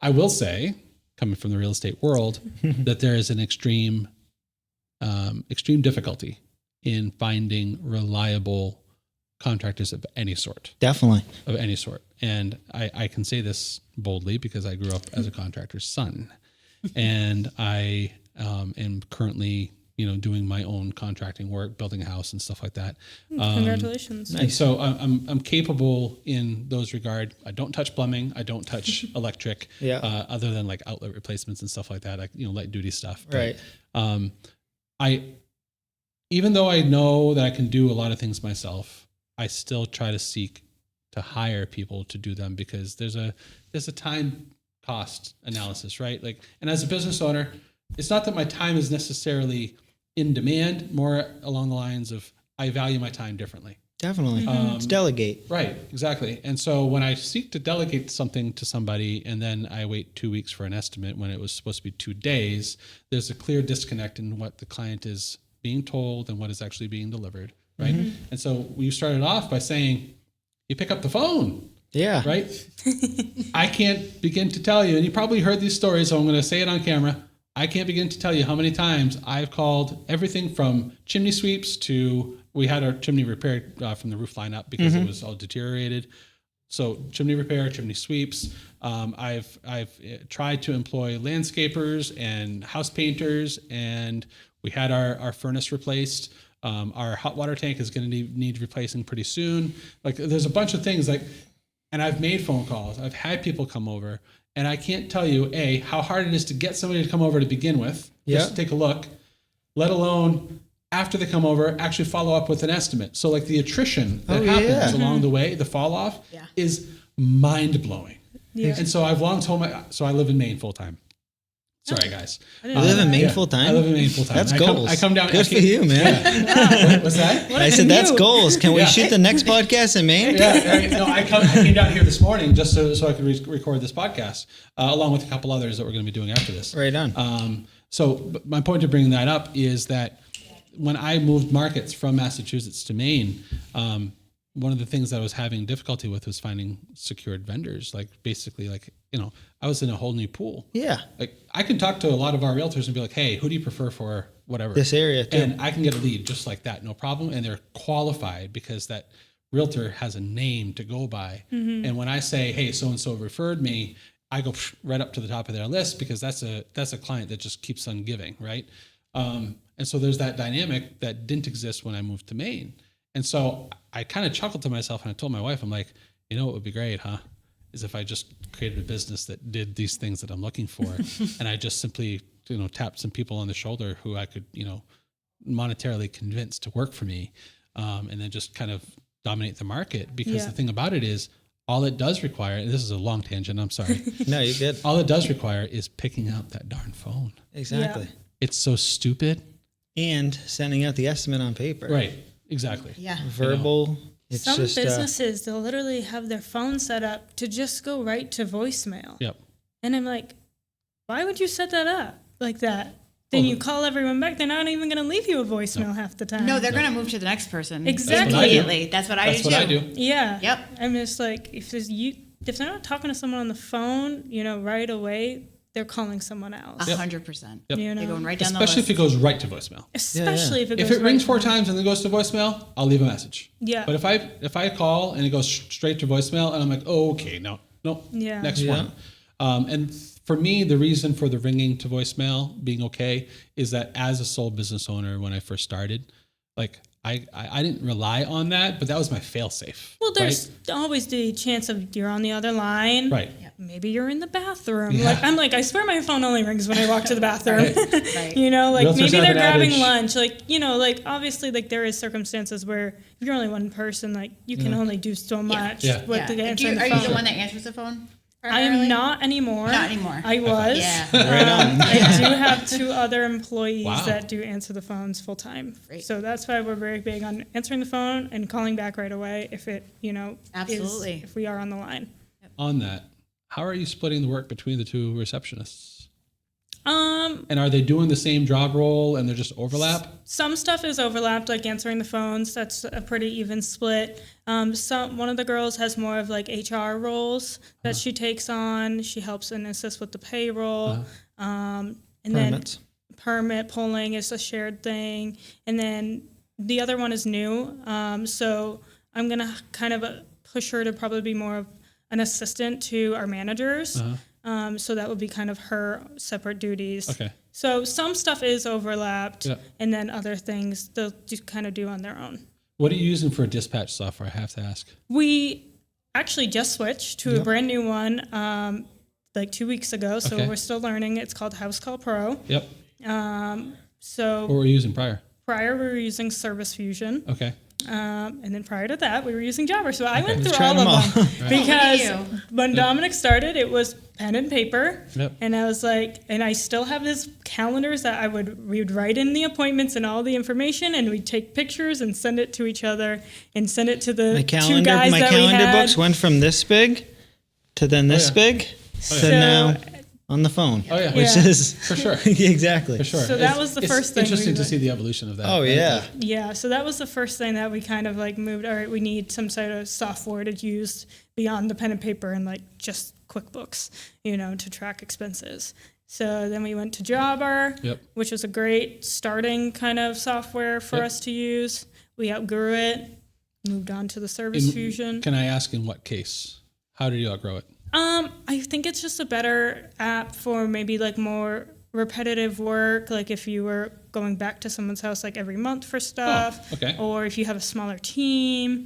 Speaker 1: I will say, coming from the real estate world, that there is an extreme difficulty in finding reliable contractors of any sort.
Speaker 3: Definitely.
Speaker 1: Of any sort. And I can say this boldly because I grew up as a contractor's son. And I am currently, doing my own contracting work, building a house and stuff like that.
Speaker 4: Congratulations.
Speaker 1: And so I'm capable in those regard. I don't touch plumbing. I don't touch electric.
Speaker 3: Yeah.
Speaker 1: Other than like outlet replacements and stuff like that, like light duty stuff. But,
Speaker 3: Right.
Speaker 1: even though I know that I can do a lot of things myself, I still try to seek to hire people to do them because there's a time cost analysis, right? Like, and as a business owner, it's not that my time is necessarily in demand, more along the lines of I value my time differently.
Speaker 3: Definitely. It's delegate.
Speaker 1: Right, exactly. And so when I seek to delegate something to somebody and then I wait 2 weeks for an estimate when it was supposed to be 2 days, there's a clear disconnect in what the client is being told and what is actually being delivered, right? And so you started off by saying, you pick up the phone,
Speaker 3: Yeah.
Speaker 1: right? I can't begin to tell you, and you probably heard these stories, so I'm going to say it on camera. I can't begin to tell you how many times I've called everything from chimney sweeps to, we had our chimney repaired from the roof line up because it was all deteriorated. So chimney repair, chimney sweeps. I've tried to employ landscapers and house painters, and we had our furnace replaced. Our hot water tank is going to need replacing pretty soon. Like there's a bunch of things and I've made phone calls. I've had people come over And I can't tell you, A, how hard it is to get somebody to come over to begin with, just to take a look, let alone after they come over, actually follow up with an estimate. So like the attrition that happens along the way, the fall off is mind blowing.
Speaker 4: Yeah.
Speaker 1: And so I've long told so I live in Maine full time. Sorry, guys.
Speaker 3: You live in Maine full time?
Speaker 1: I live in Maine full time.
Speaker 3: That's goals.
Speaker 1: I come down.
Speaker 3: Good for you, man.
Speaker 1: Yeah. What's that?
Speaker 3: I said that's goals. Can we shoot the next podcast in Maine?
Speaker 1: Yeah. No, I came down here this morning just so I could record this podcast, along with a couple others that we're going to be doing after this.
Speaker 3: Right on.
Speaker 1: So my point to bringing that up is that when I moved markets from Massachusetts to Maine, one of the things that I was having difficulty with was finding secured vendors. Like basically, like, you know, I was in a whole new pool.
Speaker 3: Yeah.
Speaker 1: Like I can talk to a lot of our realtors and be like, hey, who do you prefer for whatever?
Speaker 3: This area too.
Speaker 1: And I can get a lead just like that, no problem. And they're qualified because that realtor has a name to go by. And when I say, hey, so-and-so referred me, I go right up to the top of their list because that's a client that just keeps on giving, right? And so there's that dynamic that didn't exist when I moved to Maine. And so I kind of chuckled to myself and I told my wife, I'm like, you know what would be great, huh? Is if I just created a business that did these things that I'm looking for. And I just simply, you know, tapped some people on the shoulder who I could, you know, monetarily convince to work for me. And then just kind of dominate the market. Because the thing about it is all it does require, and this is a long tangent, I'm sorry.
Speaker 3: No, you're good.
Speaker 1: All it does require is picking up that darn phone.
Speaker 3: Exactly.
Speaker 4: Yeah.
Speaker 1: It's so stupid.
Speaker 3: And sending out the estimate on paper.
Speaker 1: Right. Exactly.
Speaker 2: Yeah.
Speaker 3: Verbal. It's
Speaker 4: Some
Speaker 3: just
Speaker 4: businesses, they'll literally have their phone set up to just go right to voicemail.
Speaker 1: Yep.
Speaker 4: And I'm like, why would you set that up like that? Then you call everyone back. They're not even going to leave you a voicemail half the time.
Speaker 2: No, they're going to move to the next person.
Speaker 4: Exactly.
Speaker 2: Immediately. That's what I
Speaker 1: That's
Speaker 2: do
Speaker 1: what
Speaker 2: too.
Speaker 1: I do.
Speaker 4: Yeah.
Speaker 2: Yep.
Speaker 4: I'm just like, if they're not talking to someone on the phone, you know, right away, they're calling someone else.
Speaker 2: 100%.
Speaker 1: Yep.
Speaker 4: You know,
Speaker 2: They're going right down
Speaker 1: Especially
Speaker 2: the
Speaker 1: if it
Speaker 2: list.
Speaker 1: goes right to voicemail.
Speaker 4: especially if it
Speaker 1: If
Speaker 4: goes
Speaker 1: it rings
Speaker 4: right
Speaker 1: 4
Speaker 4: to-
Speaker 1: times and then goes to voicemail, I'll leave a message.
Speaker 4: Yeah.
Speaker 1: But if I call and it goes straight to voicemail and I'm like, oh, okay, no,
Speaker 4: Yeah.
Speaker 1: next
Speaker 3: Yeah.
Speaker 1: one. And for me, the reason for the ringing to voicemail being okay is that as a sole business owner, when I first started, like I didn't rely on that, but that was my fail safe.
Speaker 4: Well, there's always the chance of you're on the other line.
Speaker 1: Right.
Speaker 4: Maybe you're in the bathroom.
Speaker 1: Yeah.
Speaker 4: Like I'm like, I swear my phone only rings when I walk to the bathroom.
Speaker 2: Right.
Speaker 4: You know, like
Speaker 1: Realtors
Speaker 4: maybe
Speaker 1: have
Speaker 4: they're
Speaker 1: an
Speaker 4: grabbing
Speaker 1: adage.
Speaker 4: lunch. Like, you know, like obviously like there is circumstances where if you're only one person, like you can only do so much
Speaker 1: Yeah.
Speaker 4: with the
Speaker 2: Yeah.
Speaker 4: answering
Speaker 2: Are
Speaker 4: the
Speaker 2: you the
Speaker 4: phone.
Speaker 2: one that answers the phone?
Speaker 4: I am not anymore.
Speaker 2: Not anymore.
Speaker 4: I was.
Speaker 2: Yeah.
Speaker 3: Right on.
Speaker 4: I do have 2 other employees
Speaker 1: Wow.
Speaker 4: that do answer the phones full time.
Speaker 2: Great.
Speaker 4: So that's why we're very big on answering the phone and calling back right away if it, you know,
Speaker 2: Absolutely.
Speaker 4: if we are on the line.
Speaker 1: On that, how are you splitting the work between the 2 receptionists?
Speaker 4: Um,
Speaker 1: And are they doing the same job role and they're just overlap?
Speaker 4: some stuff is overlapped, like answering the phones. That's a pretty even split. One of the girls has more of like HR roles that she takes on. She helps and assists with the payroll. And
Speaker 3: Permits.
Speaker 4: then permit pulling is a shared thing. And then the other one is new. So I'm going to kind of push her to probably be more of an assistant to our managers. So that would be kind of her separate duties.
Speaker 1: Okay.
Speaker 4: So some stuff is overlapped,
Speaker 1: Yeah.
Speaker 4: and then other things they'll just kind of do on their own.
Speaker 1: What are you using for dispatch software? I have to ask.
Speaker 4: We actually just switched to a brand new one like 2 weeks ago, so
Speaker 1: Okay.
Speaker 4: we're still learning. It's called House Call Pro.
Speaker 1: Yep.
Speaker 4: So
Speaker 1: What were you using prior?
Speaker 4: prior we were using Service Fusion.
Speaker 1: Okay.
Speaker 4: And then prior to that, we were using Jobber. So I went through
Speaker 3: Tried
Speaker 4: all
Speaker 3: them
Speaker 4: of them
Speaker 2: Look
Speaker 4: because
Speaker 2: at you.
Speaker 4: when Dominic started, it was pen and paper.
Speaker 1: Yep.
Speaker 4: And I was like, and I still have his calendars that we would write in the appointments and all the information, and we'd take pictures and send it to each other and send it to the
Speaker 3: My
Speaker 4: 2
Speaker 3: calendar,
Speaker 4: guys
Speaker 3: my
Speaker 4: that we
Speaker 3: calendar
Speaker 4: had.
Speaker 3: books went from this big to then this
Speaker 1: yeah.
Speaker 3: big to
Speaker 4: So-
Speaker 3: now on the phone.
Speaker 1: Oh, yeah.
Speaker 3: Which
Speaker 4: Yeah.
Speaker 3: is
Speaker 1: For sure.
Speaker 3: exactly.
Speaker 1: For sure.
Speaker 4: So that was the
Speaker 1: it's
Speaker 4: first thing we
Speaker 1: interesting to
Speaker 4: went-
Speaker 1: see the evolution of that.
Speaker 3: Oh
Speaker 1: right?
Speaker 3: yeah.
Speaker 4: Yeah, so that was the first thing that we kind of like moved. All right, we need some sort of software to use beyond the pen and paper and like just QuickBooks, you know, to track expenses. So then we went to Jobber,
Speaker 1: Yep.
Speaker 4: which was a great starting kind of software for
Speaker 1: Yep.
Speaker 4: us to use. We outgrew it, moved on to the Service Fusion.
Speaker 1: Can I ask in what case? How did you outgrow it?
Speaker 4: I think it's just a better app for maybe like more repetitive work, like if you were going back to someone's house like every month for stuff,
Speaker 1: okay.
Speaker 4: or if you have a smaller team.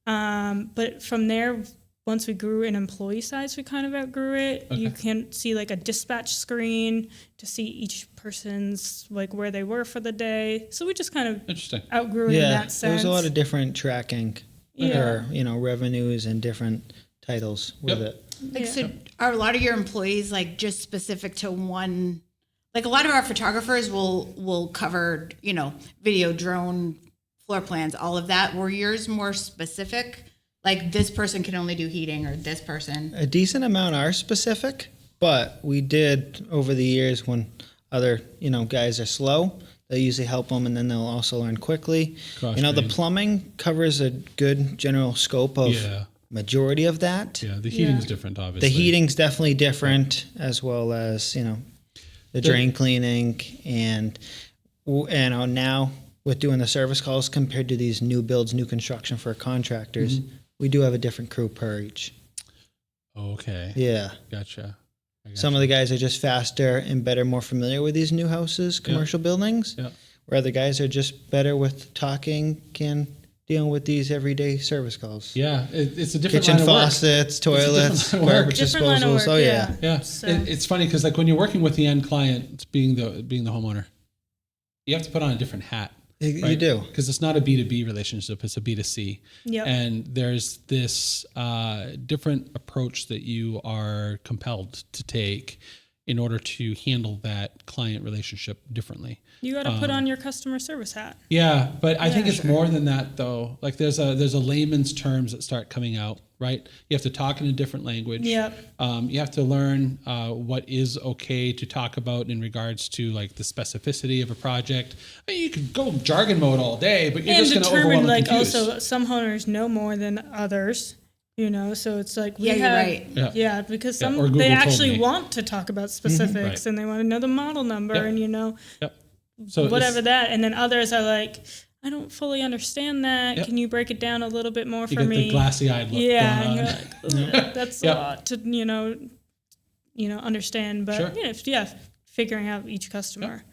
Speaker 4: But from there, once we grew in employee size, we kind of outgrew it.
Speaker 1: Okay.
Speaker 4: You can see like a dispatch screen to see each person's like where they were for the day. So we just kind of
Speaker 1: Interesting.
Speaker 4: outgrew it in
Speaker 3: Yeah,
Speaker 4: that sense.
Speaker 3: there was a lot of different tracking
Speaker 4: Yeah.
Speaker 3: or, revenues and different titles with
Speaker 1: Yep.
Speaker 3: it.
Speaker 2: Like, so are a lot of your employees like just specific to one? Like a lot of our photographers will cover, video, drone, floor plans, all of that. Were yours more specific? Like this person can only do heating, or this person?
Speaker 3: A decent amount are specific, but we did over the years when other, guys are slow, they usually help them and then they'll also learn quickly. The
Speaker 1: Cross-train.
Speaker 3: plumbing covers a good general scope of
Speaker 1: Yeah.
Speaker 3: majority of that.
Speaker 1: Yeah, the heating's
Speaker 4: Yeah.
Speaker 1: different, obviously.
Speaker 3: The heating's definitely different, as well as the drain cleaning and now with doing the service calls compared to these new builds, new construction for contractors, we do have a different crew per each.
Speaker 1: Okay.
Speaker 3: Yeah,
Speaker 1: Gotcha. I gotcha.
Speaker 3: some of the guys are just faster and better, more familiar with these new houses, commercial buildings,
Speaker 1: Yeah.
Speaker 3: where other guys are just better with talking and dealing with these everyday service calls.
Speaker 1: Yeah, it's a different
Speaker 3: Kitchen
Speaker 1: line of work.
Speaker 3: faucets,
Speaker 1: different
Speaker 3: toilets,
Speaker 1: line of work.
Speaker 3: garbage
Speaker 4: Different line of
Speaker 3: disposals.
Speaker 4: work,
Speaker 3: Oh yeah.
Speaker 1: Yeah,
Speaker 4: So-
Speaker 1: it's funny because like when you're working with the end client, being the homeowner, you have to put on a different hat.
Speaker 3: You do.
Speaker 1: Because it's not a B2B relationship; it's a B2C.
Speaker 4: Yep.
Speaker 1: And there's this different approach that you are compelled to take in order to handle that client relationship differently.
Speaker 4: You got to put on your customer service hat.
Speaker 1: Yeah, but I think
Speaker 4: Yeah,
Speaker 1: it's more than that though. Like there's a layman's terms that start coming out, right? You have to talk in a different language.
Speaker 4: Yep.
Speaker 1: You have to learn what is okay to talk about in regards to like the specificity of a project. I mean, you could go jargon mode all day, but you're
Speaker 4: And
Speaker 1: just going to
Speaker 4: determine
Speaker 1: overwhelm and
Speaker 4: like
Speaker 1: confuse.
Speaker 4: also some owners know more than others. So it's like we
Speaker 2: Yeah, you're
Speaker 4: have,
Speaker 2: right.
Speaker 1: Yeah.
Speaker 4: because
Speaker 1: Yeah,
Speaker 4: some
Speaker 1: or Google
Speaker 4: they
Speaker 1: told
Speaker 4: actually
Speaker 1: me.
Speaker 4: want to talk about specifics
Speaker 1: Right.
Speaker 4: and they want to know the model number
Speaker 1: Yep.
Speaker 4: and
Speaker 1: Yep. So
Speaker 4: whatever
Speaker 1: it's-
Speaker 4: that, and then others are like, I don't fully understand that.
Speaker 1: Yep.
Speaker 4: Can you break it down a little bit more
Speaker 1: you
Speaker 4: for
Speaker 1: get
Speaker 4: me?
Speaker 1: the glassy-eyed look
Speaker 4: Yeah,
Speaker 1: going
Speaker 4: and
Speaker 1: on.
Speaker 4: you're like, "Ugh, that's
Speaker 1: Yep.
Speaker 4: a lot to understand. But
Speaker 1: Sure.
Speaker 4: figuring out each customer.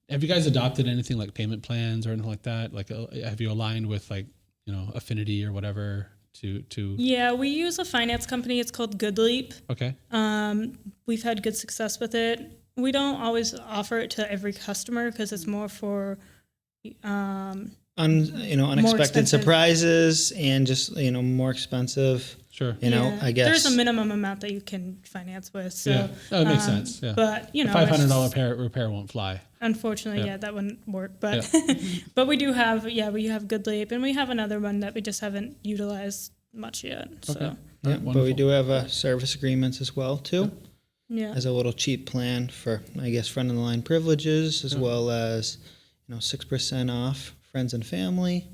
Speaker 1: Have you guys adopted anything like payment plans or anything like that? Like, have you aligned with like Affinity or whatever to?
Speaker 4: Yeah, we use a finance company. It's called Good Leap.
Speaker 1: Okay.
Speaker 4: We've had good success with it. We don't always offer it to every customer because it's more for
Speaker 3: Unexpected
Speaker 4: expensive.
Speaker 1: surprises
Speaker 3: surprises and just more expensive.
Speaker 1: Sure.
Speaker 3: I guess
Speaker 4: there's a minimum amount that you can finance with. So,
Speaker 1: Yeah. That makes sense. Yeah.
Speaker 4: But
Speaker 1: The
Speaker 4: it's
Speaker 1: $500 repair won't fly.
Speaker 4: unfortunately,
Speaker 1: Yeah.
Speaker 4: that wouldn't work. But but we do have we have Good Leap, and we have another one that we just haven't utilized much yet. So
Speaker 1: Okay.
Speaker 3: Yeah,
Speaker 1: Right,
Speaker 3: but we
Speaker 1: wonderful.
Speaker 3: do have service agreements as well too,
Speaker 4: yeah,
Speaker 3: as a little cheap plan for front of the line privileges, as well as 6% off friends and family.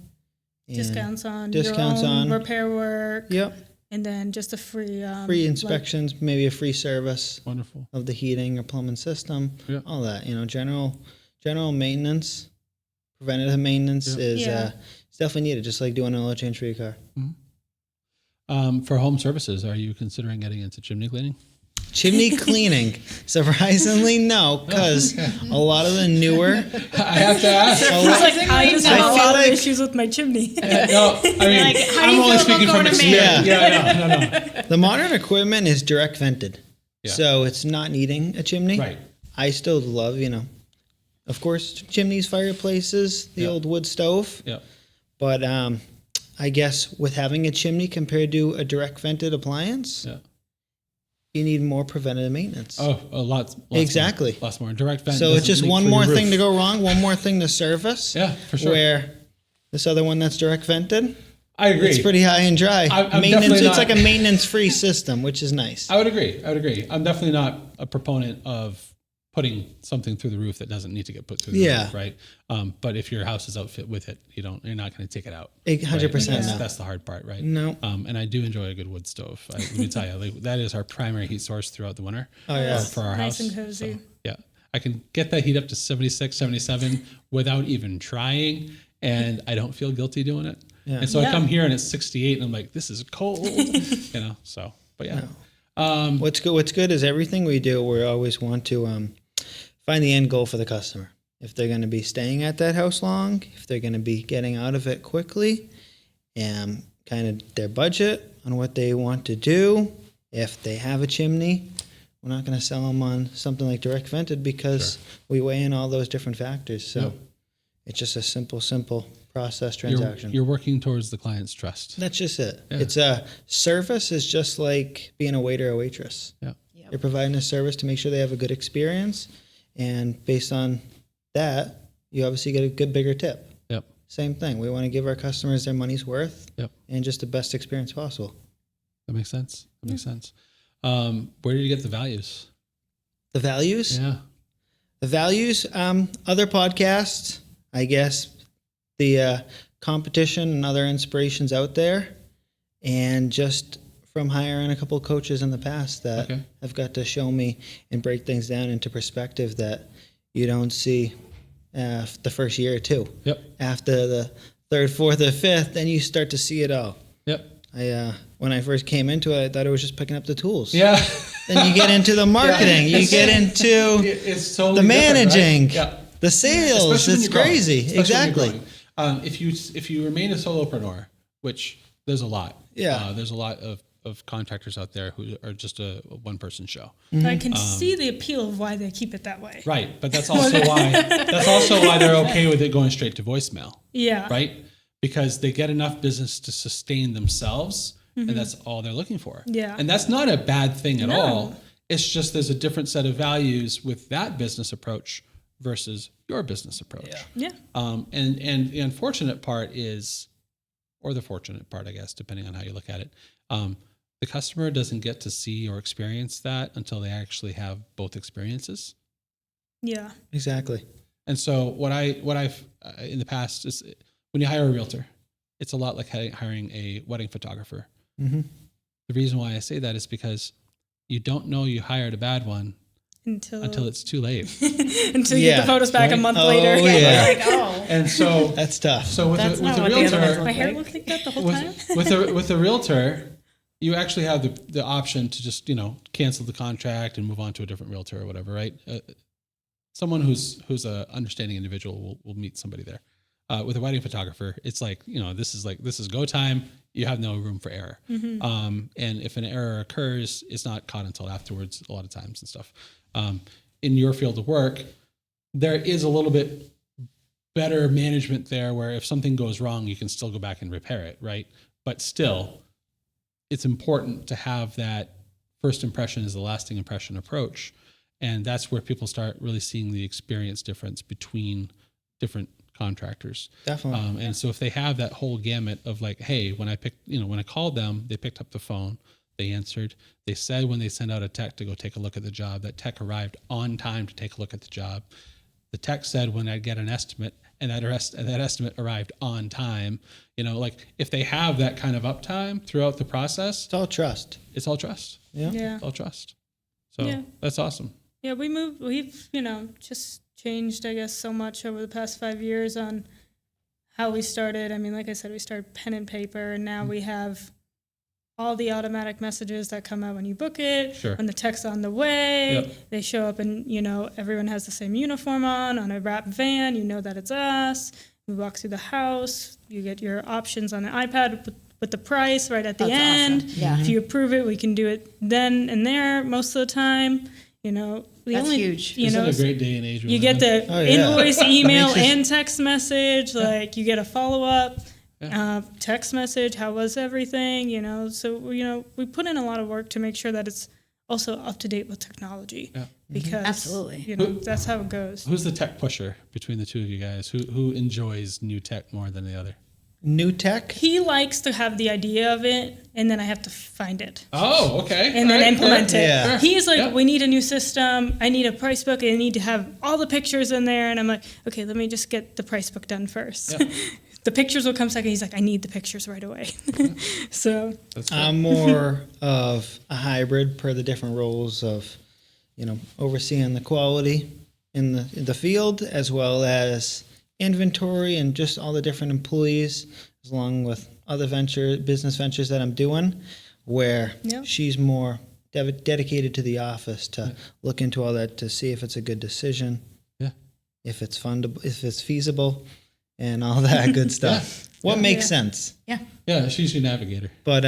Speaker 3: And
Speaker 4: discounts on
Speaker 3: discounts
Speaker 4: your own
Speaker 3: on-
Speaker 4: repair work.
Speaker 3: Yep,
Speaker 4: And then just a free
Speaker 3: free inspections, maybe a free service
Speaker 1: Wonderful.
Speaker 3: of the heating or plumbing system.
Speaker 1: Yeah.
Speaker 3: All that general maintenance, preventative maintenance is
Speaker 4: Yeah.
Speaker 3: it's definitely needed, just like doing an oil change for your car.
Speaker 1: For home services, are you considering getting into chimney cleaning?
Speaker 3: Chimney cleaning, surprisingly, no, because a lot of the newer.
Speaker 1: I have to ask.
Speaker 4: It's like I just have
Speaker 3: I
Speaker 4: a
Speaker 3: feel
Speaker 4: lot of
Speaker 3: like-
Speaker 4: issues with my chimney.
Speaker 1: No, I mean,
Speaker 2: Like, how do
Speaker 1: I'm
Speaker 2: you
Speaker 1: only
Speaker 2: feel about
Speaker 1: speaking from
Speaker 2: going to
Speaker 1: experience.
Speaker 3: Maine?
Speaker 1: Yeah, no.
Speaker 3: The modern equipment is direct vented,
Speaker 1: Yeah.
Speaker 3: so it's not needing a chimney.
Speaker 1: Right.
Speaker 3: I still love, of course, chimneys, fireplaces, the
Speaker 1: Yeah.
Speaker 3: old wood stove.
Speaker 1: Yeah.
Speaker 3: But I guess with having a chimney compared to a direct vented appliance,
Speaker 1: Yeah.
Speaker 3: you need more preventative maintenance.
Speaker 1: Oh, lots
Speaker 3: Exactly.
Speaker 1: More, lots more. Direct vent.
Speaker 3: So it's
Speaker 1: doesn't
Speaker 3: just
Speaker 1: leak
Speaker 3: one
Speaker 1: through
Speaker 3: more
Speaker 1: your
Speaker 3: thing
Speaker 1: roof.
Speaker 3: to go wrong, one more thing to service.
Speaker 1: Yeah, for sure.
Speaker 3: Where this other one that's direct vented,
Speaker 1: I agree.
Speaker 3: it's pretty high and dry.
Speaker 1: I'm
Speaker 3: Maintenance,
Speaker 1: definitely
Speaker 3: it's
Speaker 1: not-
Speaker 3: like a maintenance-free system, which is nice.
Speaker 1: I would agree. I'm definitely not a proponent of putting something through the roof that doesn't need to get put through the
Speaker 3: Yeah.
Speaker 1: roof, right? But if your house is outfit with it, you're not going to take it out.
Speaker 3: 100%
Speaker 1: Right?
Speaker 3: no.
Speaker 1: That's the hard part, right?
Speaker 3: No.
Speaker 1: And I do enjoy a good wood stove. Let me tell you, like, that is our primary heat source throughout the winter.
Speaker 3: Oh, yeah.
Speaker 1: For our
Speaker 4: Nice
Speaker 1: house.
Speaker 4: and cozy.
Speaker 1: So, yeah, I can get that heat up to 76, 77 without even trying, and I don't feel guilty doing it.
Speaker 3: Yeah.
Speaker 1: And so I
Speaker 4: Yeah.
Speaker 1: come here and it's 68, and I'm like, this is cold, So, but yeah.
Speaker 3: What's good is everything we do, we always want to find the end goal for the customer. If they're going to be staying at that house long, if they're going to be getting out of it quickly, kind of their budget, on what they want to do. If they have a chimney, we're not going to sell them on something like direct vented because we weigh in all those different factors. So
Speaker 1: Yep.
Speaker 3: it's just a simple process
Speaker 1: You're,
Speaker 3: transaction.
Speaker 1: you're working towards the client's trust.
Speaker 3: That's just it.
Speaker 1: Yeah.
Speaker 3: It's a service is just like being a waiter or waitress.
Speaker 1: Yeah.
Speaker 3: You're providing a service to make sure they have a good experience. And based on that, you obviously get a good, bigger tip.
Speaker 1: Yep.
Speaker 3: Same thing. We want to give our customers their money's worth
Speaker 1: Yep.
Speaker 3: and just the best experience possible.
Speaker 1: That makes sense. That makes sense. Where did you get the values?
Speaker 3: The values?
Speaker 1: Yeah.
Speaker 3: The values, other podcasts, I guess, the competition and other inspirations out there, and just from hiring a couple of coaches in the past that
Speaker 1: Okay.
Speaker 3: have got to show me and break things down into perspective that you don't see the first year or two.
Speaker 1: Yep.
Speaker 3: After the third, fourth, or fifth, then you start to see it all.
Speaker 1: Yep.
Speaker 3: When I first came into it, I thought it was just picking up the tools.
Speaker 1: Yeah.
Speaker 3: Then you get into the marketing, you get into
Speaker 1: It's totally
Speaker 3: the
Speaker 1: different, right?
Speaker 3: managing,
Speaker 1: Yeah.
Speaker 3: the sales.
Speaker 1: Especially when
Speaker 3: It's
Speaker 1: you're growing.
Speaker 3: crazy.
Speaker 1: Especially when you're
Speaker 3: Exactly.
Speaker 1: growing. If you remain a solopreneur, which there's a lot.
Speaker 3: Yeah.
Speaker 1: There's a lot of contractors out there who are just a one person show.
Speaker 4: I can see the appeal of why they keep it that way.
Speaker 1: Right. But that's also why they're okay with it going straight to voicemail.
Speaker 4: Yeah.
Speaker 1: Right? Because they get enough business to sustain themselves, and that's all they're looking for.
Speaker 4: Yeah.
Speaker 1: And that's not a bad thing at
Speaker 4: No.
Speaker 1: all. It's just there's a different set of values with that business approach versus your business approach.
Speaker 4: Yeah.
Speaker 1: And the unfortunate part is, or the fortunate part, I guess, depending on how you look at it, the customer doesn't get to see or experience that until they actually have both experiences.
Speaker 4: Yeah.
Speaker 3: Exactly.
Speaker 1: And so what I've in the past is when you hire a realtor, it's a lot like hiring a wedding photographer.
Speaker 3: Mm-hmm.
Speaker 1: The reason why I say that is because you don't know you hired a bad one until it's too late.
Speaker 4: until you get the photos back a
Speaker 1: Right?
Speaker 4: month
Speaker 3: Oh,
Speaker 4: later.
Speaker 3: yeah.
Speaker 2: Like, oh,
Speaker 1: And so
Speaker 3: That's tough.
Speaker 1: so with
Speaker 2: That's
Speaker 1: a
Speaker 2: not what the other ones
Speaker 1: realtor,
Speaker 2: look
Speaker 4: My hair
Speaker 2: like.
Speaker 4: looked like that the whole time.
Speaker 1: with a realtor, you actually have the option to just cancel the contract and move on to a different realtor or whatever, right? Someone who's a understanding individual will meet somebody there. With a wedding photographer, it's like this is go time. You have no room for error. And if an error occurs, it's not caught until afterwards. A lot of times and stuff. In your field of work, there is a little bit better management there, where if something goes wrong, you can still go back and repair it, right? But still, it's important to have that first impression is the lasting impression approach. And that's where people start really seeing the experience difference between different contractors.
Speaker 3: Definitely.
Speaker 1: And so if they have that whole gamut of like, hey, when I called them, they picked up the phone, they answered, they said when they sent out a tech to go take a look at the job, that tech arrived on time to take a look at the job. The tech said when I'd get an estimate, and that estimate arrived on time. Like if they have that kind of uptime throughout the process,
Speaker 3: It's all trust.
Speaker 1: it's all trust.
Speaker 3: Yeah.
Speaker 4: Yeah.
Speaker 1: It's all trust. So
Speaker 4: Yeah.
Speaker 1: that's awesome.
Speaker 4: Yeah, we've, just changed, I guess, so much over the past 5 years on how we started. I mean, like I said, we started pen and paper, and now we have all the automatic messages that come out when you book it,
Speaker 1: Sure.
Speaker 4: when the tech's on the way,
Speaker 1: Yep.
Speaker 4: they show up and, everyone has the same uniform on a wrapped van, that it's us. We walk through the house, you get your options on the iPad with the price right at the
Speaker 2: That's
Speaker 4: end.
Speaker 2: awesome. Yeah.
Speaker 4: If you approve it, we can do it then and there most of the time.
Speaker 2: That's huge.
Speaker 1: Isn't it a great day and age? we
Speaker 4: You
Speaker 1: live
Speaker 4: get
Speaker 1: in?
Speaker 4: the
Speaker 3: Oh, yeah.
Speaker 4: invoice, email,
Speaker 3: Makes it-
Speaker 4: and text message. Like you get a follow up
Speaker 1: Yeah.
Speaker 4: text message. How was everything? So we put in a lot of work to make sure that it's also up to date with technology.
Speaker 1: Yeah.
Speaker 4: Because
Speaker 2: Absolutely.
Speaker 4: that's how it goes.
Speaker 1: Who's the tech pusher between the two of you guys? Who enjoys new tech more than the other?
Speaker 3: New tech.
Speaker 4: He likes to have the idea of it, and then I have to find it.
Speaker 1: Oh, okay.
Speaker 4: And then
Speaker 1: All right,
Speaker 4: implement
Speaker 1: fair.
Speaker 4: it.
Speaker 3: Yeah.
Speaker 4: He's like,
Speaker 1: Yep.
Speaker 4: we need a new system. I need a price book. I need to have all the pictures in there. And I'm like, okay, let me just get the price book done first.
Speaker 1: Yep.
Speaker 4: The pictures will come second. He's like, I need the pictures right away. So
Speaker 1: That's good.
Speaker 3: I'm more of a hybrid per the different roles of, overseeing the quality in the field as well as inventory and just all the different employees, along with other business ventures that I'm doing, where
Speaker 4: Yep.
Speaker 3: she's more dedicated to the office to look into all that to see if it's a good decision,
Speaker 1: Yeah.
Speaker 3: if it's fundable, if it's feasible, and all that good stuff. What makes sense?
Speaker 2: Yeah.
Speaker 1: Yeah, she's your navigator.
Speaker 3: But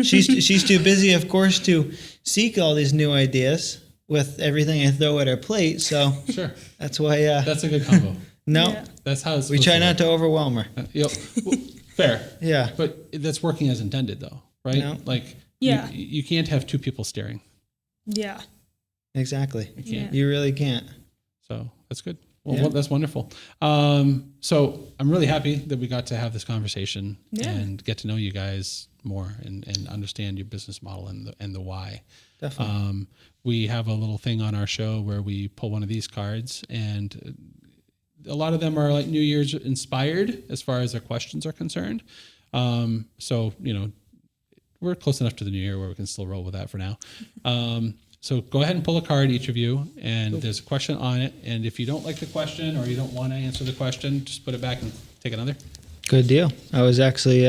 Speaker 3: she's too busy, of course, to seek all these new ideas with everything I throw at her plate. So
Speaker 1: Sure.
Speaker 3: that's why.
Speaker 1: That's a good combo.
Speaker 3: No,
Speaker 4: Yeah.
Speaker 1: That's how it's
Speaker 3: we
Speaker 1: supposed
Speaker 3: try
Speaker 1: to
Speaker 3: not
Speaker 1: work.
Speaker 3: to overwhelm her.
Speaker 1: Yep. Well, fair.
Speaker 3: Yeah.
Speaker 1: But that's working as intended, though, right?
Speaker 3: Yeah.
Speaker 1: Like,
Speaker 4: Yeah.
Speaker 1: you can't have two people steering.
Speaker 4: Yeah.
Speaker 3: Exactly.
Speaker 1: You can't.
Speaker 3: You really can't.
Speaker 1: So that's good. Well,
Speaker 3: Yeah.
Speaker 1: that's wonderful. So I'm really happy that we got to have this conversation
Speaker 4: Yeah.
Speaker 1: and get to know you guys more and understand your business model and the why.
Speaker 3: Definitely.
Speaker 1: We have a little thing on our show where we pull one of these cards, and a lot of them are like New Year's inspired as far as their questions are concerned. So, we're close enough to the new year where we can still roll with that for now. So go ahead and pull a card, each of you, and there's a question on it. And if you don't like the question or you don't want to answer the question, just put it back and take another.
Speaker 3: Good deal. I was actually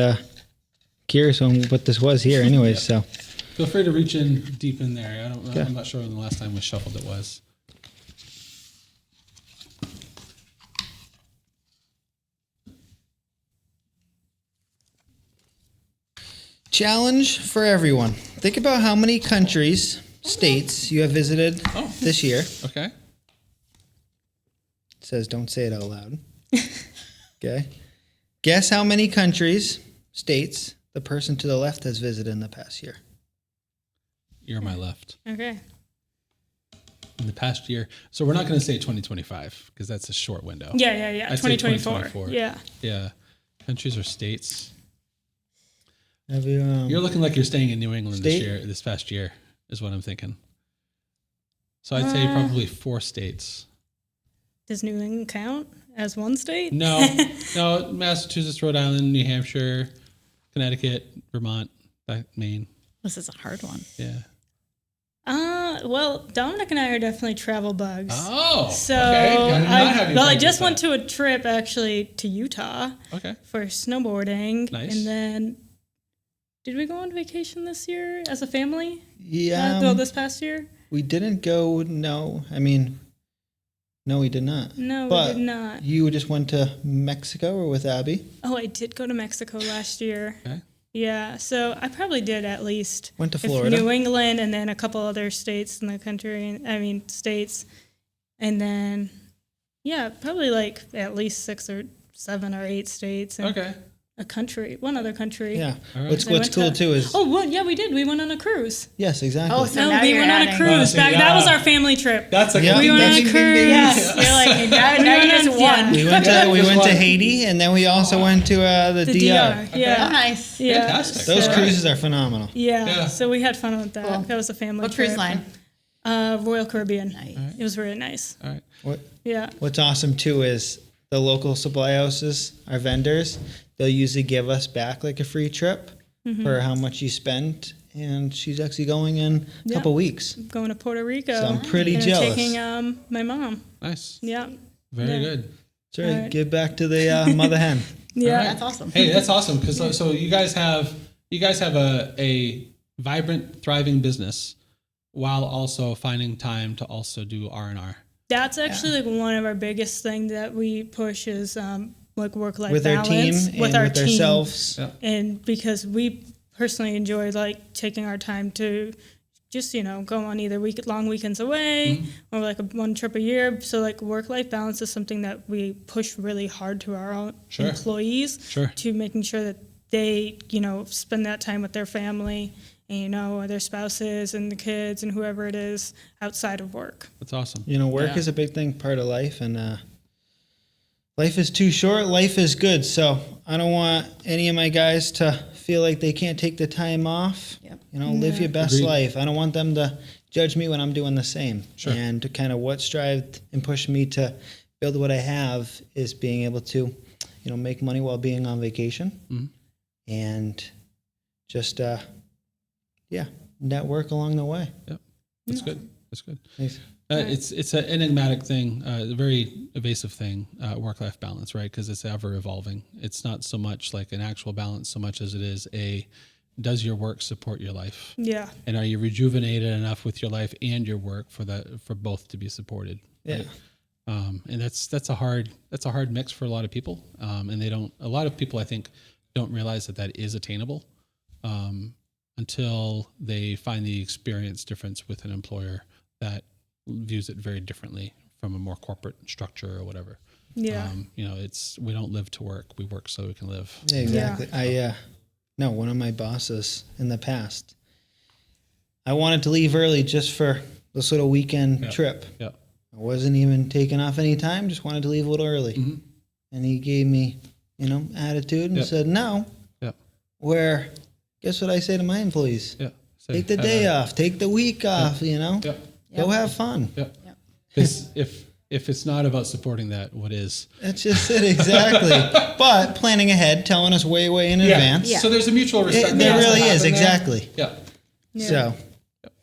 Speaker 3: curious on what this was here, anyways. So
Speaker 1: Feel free to reach in deep in there.
Speaker 3: Okay.
Speaker 1: I'm not sure when the last time we shuffled it was.
Speaker 3: challenge for everyone. Think about how many countries, states you have visited this year.
Speaker 1: Okay.
Speaker 3: It says don't say it out loud. Okay. Guess how many countries, states, the person to the left has visited in the past year.
Speaker 1: You're my left.
Speaker 4: Okay.
Speaker 1: In the past year. So we're not going to say 2025 because that's a short window.
Speaker 4: Yeah.
Speaker 1: I'd say
Speaker 4: 2024. Yeah.
Speaker 1: Yeah. Countries or states.
Speaker 3: Have you,
Speaker 1: You're looking like you're staying in New England
Speaker 3: State?
Speaker 1: this past year, is what I'm thinking. So I'd say probably 4 states.
Speaker 4: Does New England count as one state?
Speaker 1: No, Massachusetts, Rhode Island, New Hampshire, Connecticut, Vermont, Maine.
Speaker 2: This is a hard one.
Speaker 1: Yeah.
Speaker 4: Well, Dominic and I are definitely travel bugs.
Speaker 1: Oh,
Speaker 4: So
Speaker 1: okay. I did not have you
Speaker 4: I
Speaker 1: think
Speaker 4: just
Speaker 1: with
Speaker 4: went
Speaker 1: that.
Speaker 4: to a trip actually to Utah
Speaker 1: Okay.
Speaker 4: for snowboarding.
Speaker 1: Nice.
Speaker 4: And then did we go on vacation this year as a family?
Speaker 3: yeah,
Speaker 4: This past year?
Speaker 3: we didn't go. No, I mean, no, we did not.
Speaker 4: No,
Speaker 3: But
Speaker 4: we did not.
Speaker 3: You just went to Mexico or with Abby?
Speaker 4: Oh, I did go to Mexico last year.
Speaker 1: Okay.
Speaker 4: Yeah, so I probably did at least
Speaker 3: Went to
Speaker 4: if
Speaker 3: Florida.
Speaker 4: New England, and then a couple other states in the country. States, and then probably like at least 6 or 7 or 8 states and
Speaker 1: Okay.
Speaker 4: a country, one other country.
Speaker 3: Yeah.
Speaker 1: All right.
Speaker 3: What's
Speaker 4: I went
Speaker 3: cool
Speaker 4: to-
Speaker 3: too is
Speaker 4: we did. We went on a cruise.
Speaker 3: yes, exactly.
Speaker 2: Oh, so
Speaker 4: No,
Speaker 2: now
Speaker 4: we
Speaker 2: you're
Speaker 4: went on a
Speaker 2: adding-
Speaker 4: cruise.
Speaker 1: so
Speaker 4: That was our family trip.
Speaker 1: That's like
Speaker 3: Yeah.
Speaker 4: we went on a
Speaker 3: Ding, ding,
Speaker 4: cruise.
Speaker 3: ding.
Speaker 4: Yes.
Speaker 2: You're like, now you just won.
Speaker 3: we went to Haiti, and then we also went to the
Speaker 4: The
Speaker 3: DR.
Speaker 4: DR.
Speaker 2: Oh,
Speaker 4: Yeah.
Speaker 2: nice.
Speaker 4: Yeah.
Speaker 1: Fantastic.
Speaker 3: Those
Speaker 1: So-
Speaker 3: cruises are phenomenal.
Speaker 4: Yeah.
Speaker 1: Yeah.
Speaker 4: So we had fun with that.
Speaker 2: Cool.
Speaker 4: That was a family
Speaker 2: What
Speaker 4: trip.
Speaker 2: cruise line?
Speaker 4: Royal Caribbean.
Speaker 2: Nice.
Speaker 4: It was really nice.
Speaker 1: All right.
Speaker 4: Yeah.
Speaker 3: What's awesome too is the local supply houses, our vendors, they'll usually give us back like a free trip for how much you spent. And she's actually going in a couple weeks.
Speaker 4: Going to Puerto Rico.
Speaker 3: So I'm pretty
Speaker 4: and
Speaker 3: jealous.
Speaker 4: Taking my mom.
Speaker 1: Nice.
Speaker 4: Yeah.
Speaker 1: Very
Speaker 4: Yeah.
Speaker 1: good.
Speaker 3: That's right.
Speaker 4: Alright.
Speaker 3: Give back to the mother hen.
Speaker 4: Yeah.
Speaker 2: That's awesome.
Speaker 1: Hey, that's awesome because so you guys have a vibrant, thriving business while also finding time to also do R&R.
Speaker 4: That's actually like one of our biggest things that we push is like work-life
Speaker 3: With our
Speaker 4: balance
Speaker 3: team and with ourselves.
Speaker 1: Yeah.
Speaker 4: And because we personally enjoy like taking our time to just go on either long weekends away or like one trip a year. So like work-life balance is something that we push really hard to our own
Speaker 1: Sure.
Speaker 4: employees
Speaker 1: Sure.
Speaker 4: to making sure that they spend that time with their family and their spouses and the kids and whoever it is outside of work.
Speaker 1: That's awesome.
Speaker 3: Work
Speaker 1: Yeah.
Speaker 3: is a big thing, part of life, and life is too short. Life is good, so I don't want any of my guys to feel like they can't take the time off.
Speaker 2: Yep.
Speaker 3: Live your best
Speaker 1: Agreed.
Speaker 3: life. I don't want them to judge me when I'm doing the same.
Speaker 1: Sure.
Speaker 3: And to kind of what strived and pushed me to build what I have is being able to, make money while being on vacation, and just network along the way.
Speaker 1: Yep. That's good. That's good.
Speaker 3: Thanks.
Speaker 1: It's an enigmatic thing, a very evasive thing, work-life balance, right? Because it's ever evolving. It's not so much like an actual balance so much as it is does your work support your life?
Speaker 4: Yeah.
Speaker 1: And are you rejuvenated enough with your life and your work for both to be supported?
Speaker 3: Yeah.
Speaker 1: Right? And that's a hard mix for a lot of people. And a lot of people I think don't realize that is attainable until they find the experience difference with an employer that views it very differently from a more corporate structure or whatever.
Speaker 4: Yeah.
Speaker 1: We don't live to work. We work so we can live.
Speaker 3: Yeah, exactly. I no, one of my bosses in the past, I wanted to leave early just for this little weekend trip.
Speaker 1: Yeah.
Speaker 3: I wasn't even taking off any time, just wanted to leave a little early.
Speaker 1: Mm-hmm.
Speaker 3: And he gave me, attitude and said, no.
Speaker 1: Yeah.
Speaker 3: Where, guess what I say to my employees?
Speaker 1: Yeah.
Speaker 3: Take the day off, take the week off,
Speaker 1: Yeah.
Speaker 3: Go have fun.
Speaker 1: Yeah. Because if it's not about supporting that, what is?
Speaker 3: That's just it, exactly. But planning ahead, telling us way in advance.
Speaker 2: Yeah.
Speaker 1: So there's a mutual respect.
Speaker 3: There
Speaker 1: that has to
Speaker 3: really is,
Speaker 1: happen there.
Speaker 3: exactly.
Speaker 1: Yeah.
Speaker 4: Yeah.
Speaker 3: So,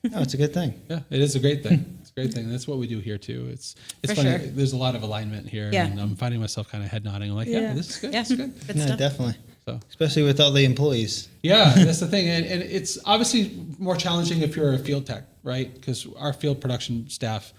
Speaker 3: no, it's a good thing.
Speaker 1: Yeah, it is a great thing. It's a great thing. That's what we do here too. It's
Speaker 2: For
Speaker 1: funny.
Speaker 2: sure.
Speaker 1: There's a lot of alignment here,
Speaker 2: Yeah.
Speaker 1: and I'm finding myself kind of head nodding. I'm like,
Speaker 4: Yeah.
Speaker 1: this is good.
Speaker 2: Yeah.
Speaker 1: This is good.
Speaker 2: Good
Speaker 3: Yeah,
Speaker 2: stuff.
Speaker 3: definitely.
Speaker 1: So
Speaker 3: Especially with all the employees.
Speaker 1: yeah, that's the thing, and it's obviously more challenging if you're a field tech, right? Because our field production staff,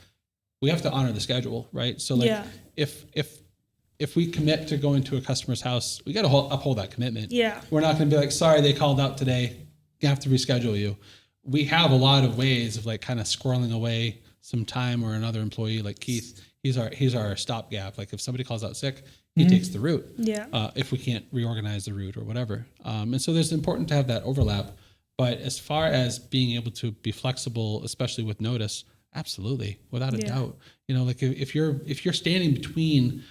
Speaker 1: we have to honor the schedule, right? So like,
Speaker 4: Yeah.
Speaker 1: if we commit to going to a customer's house, we got to uphold that commitment.
Speaker 4: Yeah.
Speaker 1: We're not going to be like, sorry, they called out today. You have to reschedule you. We have a lot of ways of like kind of squirreling away some time, or another employee like Keith. He's our stopgap. Like if somebody calls out sick, he takes the route.
Speaker 4: Yeah.
Speaker 1: If we can't reorganize the route or whatever. And so there's important to have that overlap. But as far as being able to be flexible, especially with notice, absolutely, without a
Speaker 4: Yeah.
Speaker 1: doubt. Like if you're standing between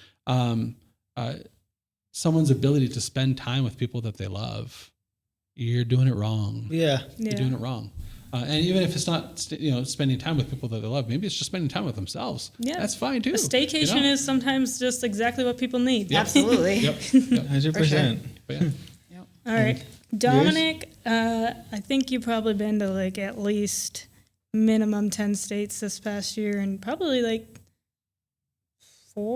Speaker 1: someone's ability to spend time with people that they love, you're doing it wrong.
Speaker 3: Yeah.
Speaker 1: You're doing it wrong. And even if it's not, spending time with people that they love, maybe it's just spending time with themselves.
Speaker 4: Yeah.
Speaker 1: That's fine too.
Speaker 4: A staycation is sometimes just exactly what people need.
Speaker 1: Yep.
Speaker 2: Absolutely.
Speaker 1: Yep.
Speaker 3: 100%.
Speaker 1: But yeah.
Speaker 4: All right. Dominic, I think you've probably been to like at least minimum 10 states this past year, and probably like 3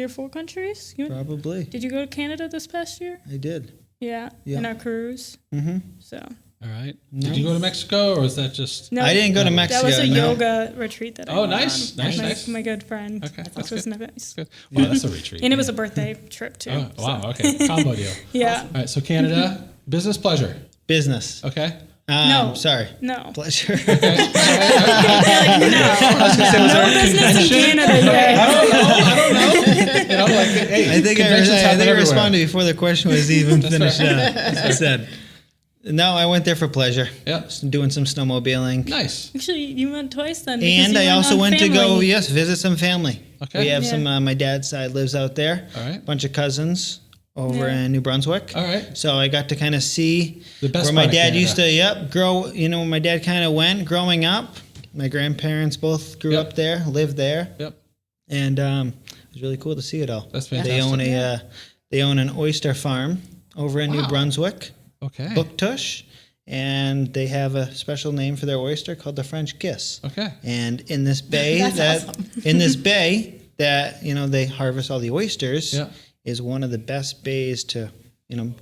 Speaker 4: or 4 countries.
Speaker 3: Probably.
Speaker 4: Did you go to Canada this past year?
Speaker 3: I did.
Speaker 4: Yeah.
Speaker 3: Yeah.
Speaker 4: In our cruise.
Speaker 3: Mm-hmm.
Speaker 4: So.
Speaker 1: All right. Did you go to Mexico, or was that just?
Speaker 4: No,
Speaker 3: I didn't go to Mexico.
Speaker 4: That was a
Speaker 3: no.
Speaker 4: yoga retreat that I
Speaker 1: Oh,
Speaker 4: went
Speaker 1: nice.
Speaker 4: on.
Speaker 1: Nice,
Speaker 4: with
Speaker 1: nice.
Speaker 4: my good friend.
Speaker 1: Okay,
Speaker 4: Which was nice.
Speaker 1: Good. Wow, that's a retreat.
Speaker 4: And it was a birthday trip too.
Speaker 1: Oh, wow.
Speaker 4: so.
Speaker 1: Okay. Combo deal.
Speaker 4: Yeah.
Speaker 1: All right. So Canada, business, pleasure.
Speaker 3: Business.
Speaker 1: Okay.
Speaker 4: No.
Speaker 3: Sorry.
Speaker 4: No.
Speaker 3: Pleasure.
Speaker 4: No business in Canada yet.
Speaker 1: I don't know. Like, hey,
Speaker 3: I think
Speaker 1: conventions happen
Speaker 3: I
Speaker 1: everywhere.
Speaker 3: responded before the question was even finished. Said. No, I went there for pleasure.
Speaker 1: Yeah.
Speaker 3: Just doing some snowmobiling.
Speaker 1: Nice.
Speaker 4: Actually, you went twice then. because
Speaker 3: And
Speaker 4: you
Speaker 3: I also
Speaker 4: on
Speaker 3: went to go,
Speaker 4: family.
Speaker 3: visit some family.
Speaker 1: Okay.
Speaker 3: We have
Speaker 4: Yeah.
Speaker 3: some, my dad's side lives out there.
Speaker 1: All right.
Speaker 3: Bunch of cousins over
Speaker 4: Yeah.
Speaker 3: in New Brunswick.
Speaker 1: All right.
Speaker 3: So I got to kind of see
Speaker 1: The best
Speaker 3: where my
Speaker 1: part of
Speaker 3: dad
Speaker 1: Canada.
Speaker 3: used to, grow, where my dad kind of went growing up. My grandparents both grew
Speaker 1: Yep.
Speaker 3: up there, lived there.
Speaker 1: Yep.
Speaker 3: And it was really cool to see it all.
Speaker 1: That's
Speaker 3: They
Speaker 1: fantastic.
Speaker 3: own an oyster farm over in New
Speaker 1: Wow.
Speaker 3: Brunswick,
Speaker 1: Okay.
Speaker 3: Booktush, and they have a special name for their oyster called the French Kiss.
Speaker 1: Okay.
Speaker 3: And in this bay
Speaker 2: That's awesome.
Speaker 3: they harvest all the oysters
Speaker 1: Yeah.
Speaker 3: is one of the best bays to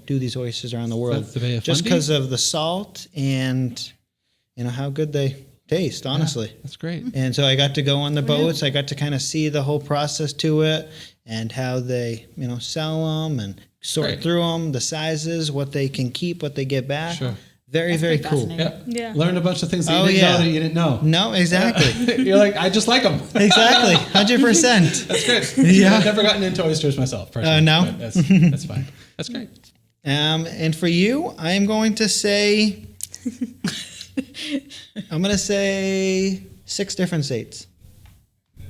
Speaker 3: do these oysters around the world.
Speaker 1: That's the Bay of
Speaker 3: Just
Speaker 1: Fundy?
Speaker 3: because of the salt and how good they taste, honestly.
Speaker 1: That's great.
Speaker 3: And so I got to go on the boats. I got to kind of see the whole process to it and how they, sell them and sort
Speaker 1: Great.
Speaker 3: through them, the sizes, what they can keep, what they get back.
Speaker 1: Sure.
Speaker 3: Very,
Speaker 2: That's
Speaker 3: very
Speaker 2: pretty
Speaker 3: cool.
Speaker 2: fascinating.
Speaker 1: Yeah.
Speaker 4: Yeah.
Speaker 1: Learned a bunch of things that
Speaker 3: Oh,
Speaker 1: you didn't
Speaker 3: yeah.
Speaker 1: know that you didn't know.
Speaker 3: No, exactly.
Speaker 1: You're like, I just like them.
Speaker 3: Exactly. 100%.
Speaker 1: That's great.
Speaker 3: Yeah.
Speaker 1: I've never gotten into oysters myself. Personally,
Speaker 3: no?
Speaker 1: but that's fine. That's great.
Speaker 3: And for you, I am going to say, I'm going to say 6 different states.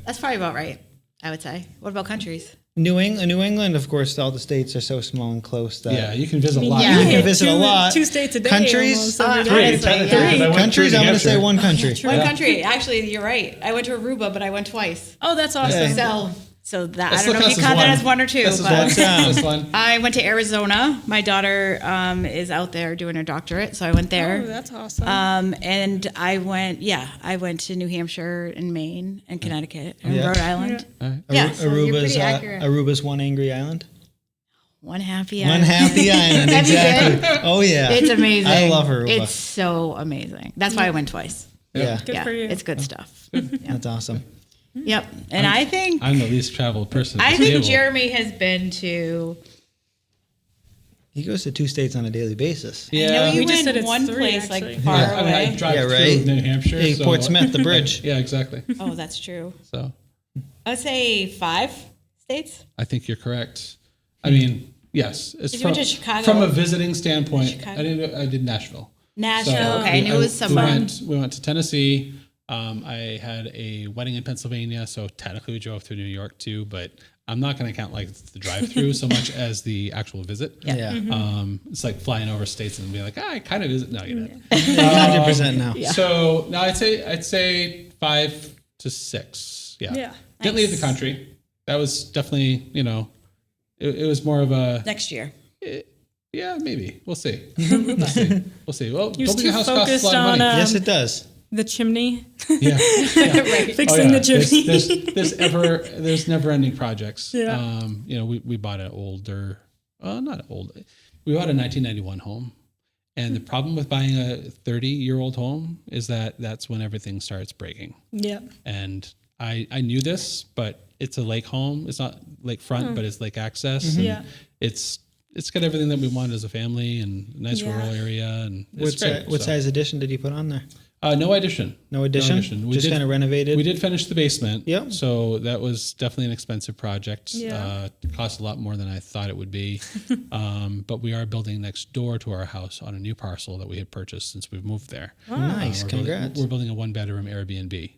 Speaker 2: That's probably about right, I would say. What about countries?
Speaker 3: New England, of course, all the states are so small and close that
Speaker 1: Yeah, you can visit a
Speaker 4: mean,
Speaker 1: lot.
Speaker 2: yeah.
Speaker 3: you can
Speaker 4: hit
Speaker 3: visit a lot.
Speaker 4: 2 states a day.
Speaker 3: Countries?
Speaker 4: almost every day.
Speaker 2: Three.
Speaker 1: Honestly,
Speaker 2: Honestly,
Speaker 1: yeah.
Speaker 2: yeah.
Speaker 1: I went
Speaker 3: Countries,
Speaker 1: through
Speaker 3: I'm
Speaker 1: New
Speaker 3: going to say
Speaker 1: Hampshire.
Speaker 3: one country.
Speaker 2: One country. Actually, you're right. I went to Aruba, but I went twice.
Speaker 4: Oh, that's awesome.
Speaker 3: Yeah.
Speaker 2: So that
Speaker 1: Let's
Speaker 2: I don't know
Speaker 1: look
Speaker 2: if you
Speaker 1: us
Speaker 2: count that
Speaker 1: one.
Speaker 2: as one or two.
Speaker 1: This is
Speaker 2: but
Speaker 1: one. This one.
Speaker 2: I went to Arizona. My daughter is out there doing her doctorate, so I went there.
Speaker 4: Oh, that's awesome.
Speaker 2: And I went to New Hampshire and Maine and Connecticut and
Speaker 3: Yeah.
Speaker 2: Rhode Island.
Speaker 1: All right.
Speaker 2: Yeah, so you're pretty accurate.
Speaker 3: Aruba's one angry island.
Speaker 2: One happy
Speaker 3: One
Speaker 2: island.
Speaker 3: happy island,
Speaker 2: Have you
Speaker 3: exactly. Oh, yeah.
Speaker 2: It's amazing.
Speaker 3: I love Aruba.
Speaker 2: It's so amazing. That's why I went twice.
Speaker 3: Yeah,
Speaker 4: Good
Speaker 2: yeah,
Speaker 4: for you.
Speaker 2: it's good stuff.
Speaker 3: that's awesome.
Speaker 2: Yep. And I think
Speaker 1: I'm the least traveled person. At
Speaker 2: I
Speaker 1: this
Speaker 2: think
Speaker 1: table.
Speaker 2: Jeremy has been to.
Speaker 3: He goes to 2 states on a daily basis.
Speaker 2: I know
Speaker 1: Yeah.
Speaker 2: you
Speaker 4: We just
Speaker 2: went
Speaker 4: said it's
Speaker 2: one
Speaker 4: 3,
Speaker 2: place
Speaker 4: actually.
Speaker 2: like far
Speaker 1: I mean, I
Speaker 2: away.
Speaker 1: drive
Speaker 3: Yeah,
Speaker 1: through
Speaker 3: right.
Speaker 1: New Hampshire.
Speaker 3: Hey,
Speaker 1: so,
Speaker 3: Portsmouth, the bridge.
Speaker 1: Yeah, exactly.
Speaker 2: Oh, that's true.
Speaker 1: So
Speaker 2: I would say 5 states.
Speaker 1: I think you're correct. I mean, yes. It's
Speaker 2: You went to Chicago.
Speaker 1: From a visiting standpoint,
Speaker 2: Chicago.
Speaker 1: I did Nashville.
Speaker 2: Nashville.
Speaker 1: So
Speaker 2: Okay, I knew it was somewhere.
Speaker 1: We went to Tennessee. I had a wedding in Pennsylvania, so technically we drove through New York too, but I'm not going to count like the drive through so much as the actual visit.
Speaker 3: Yeah.
Speaker 1: It's like flying over states and being like, I kind of visit. No, you don't.
Speaker 3: 100% now.
Speaker 1: So no, I'd say 5 to 6. Yeah.
Speaker 4: Yeah.
Speaker 1: Didn't leave the country. That was definitely, it was more of a,
Speaker 2: Next year.
Speaker 1: yeah, maybe. We'll see. We'll see. Well,
Speaker 4: He was
Speaker 1: building a
Speaker 4: too
Speaker 1: house costs a
Speaker 4: focused
Speaker 1: lot of money.
Speaker 4: on
Speaker 3: Yes, it does.
Speaker 4: the chimney,
Speaker 1: Yeah.
Speaker 4: fixing the chimney.
Speaker 1: There's never ending projects.
Speaker 4: Yeah.
Speaker 1: We bought an older, not old, we bought a 1991 home. And the problem with buying a 30-year-old home is that that's when everything starts breaking.
Speaker 4: Yeah.
Speaker 1: And I knew this, but it's a lake home. It's not lakefront, but it's lake access.
Speaker 4: Mm-hmm.
Speaker 1: And
Speaker 4: Yeah.
Speaker 1: It's got everything that we wanted as a family and a nice
Speaker 4: Yeah.
Speaker 1: rural area. And it's great.
Speaker 3: What
Speaker 1: So,
Speaker 3: size addition did you put on there?
Speaker 1: no addition.
Speaker 3: No addition?
Speaker 1: We
Speaker 3: Just
Speaker 1: did-
Speaker 3: kind of renovated?
Speaker 1: We did finish the basement.
Speaker 3: Yep.
Speaker 1: So that was definitely an expensive project.
Speaker 4: Yeah.
Speaker 1: Cost a lot more than I thought it would be. But we are building next door to our house on a new parcel that we had purchased since we've moved there.
Speaker 3: Nice.
Speaker 1: We're
Speaker 3: Congrats.
Speaker 1: we're building a 1-bedroom Airbnb.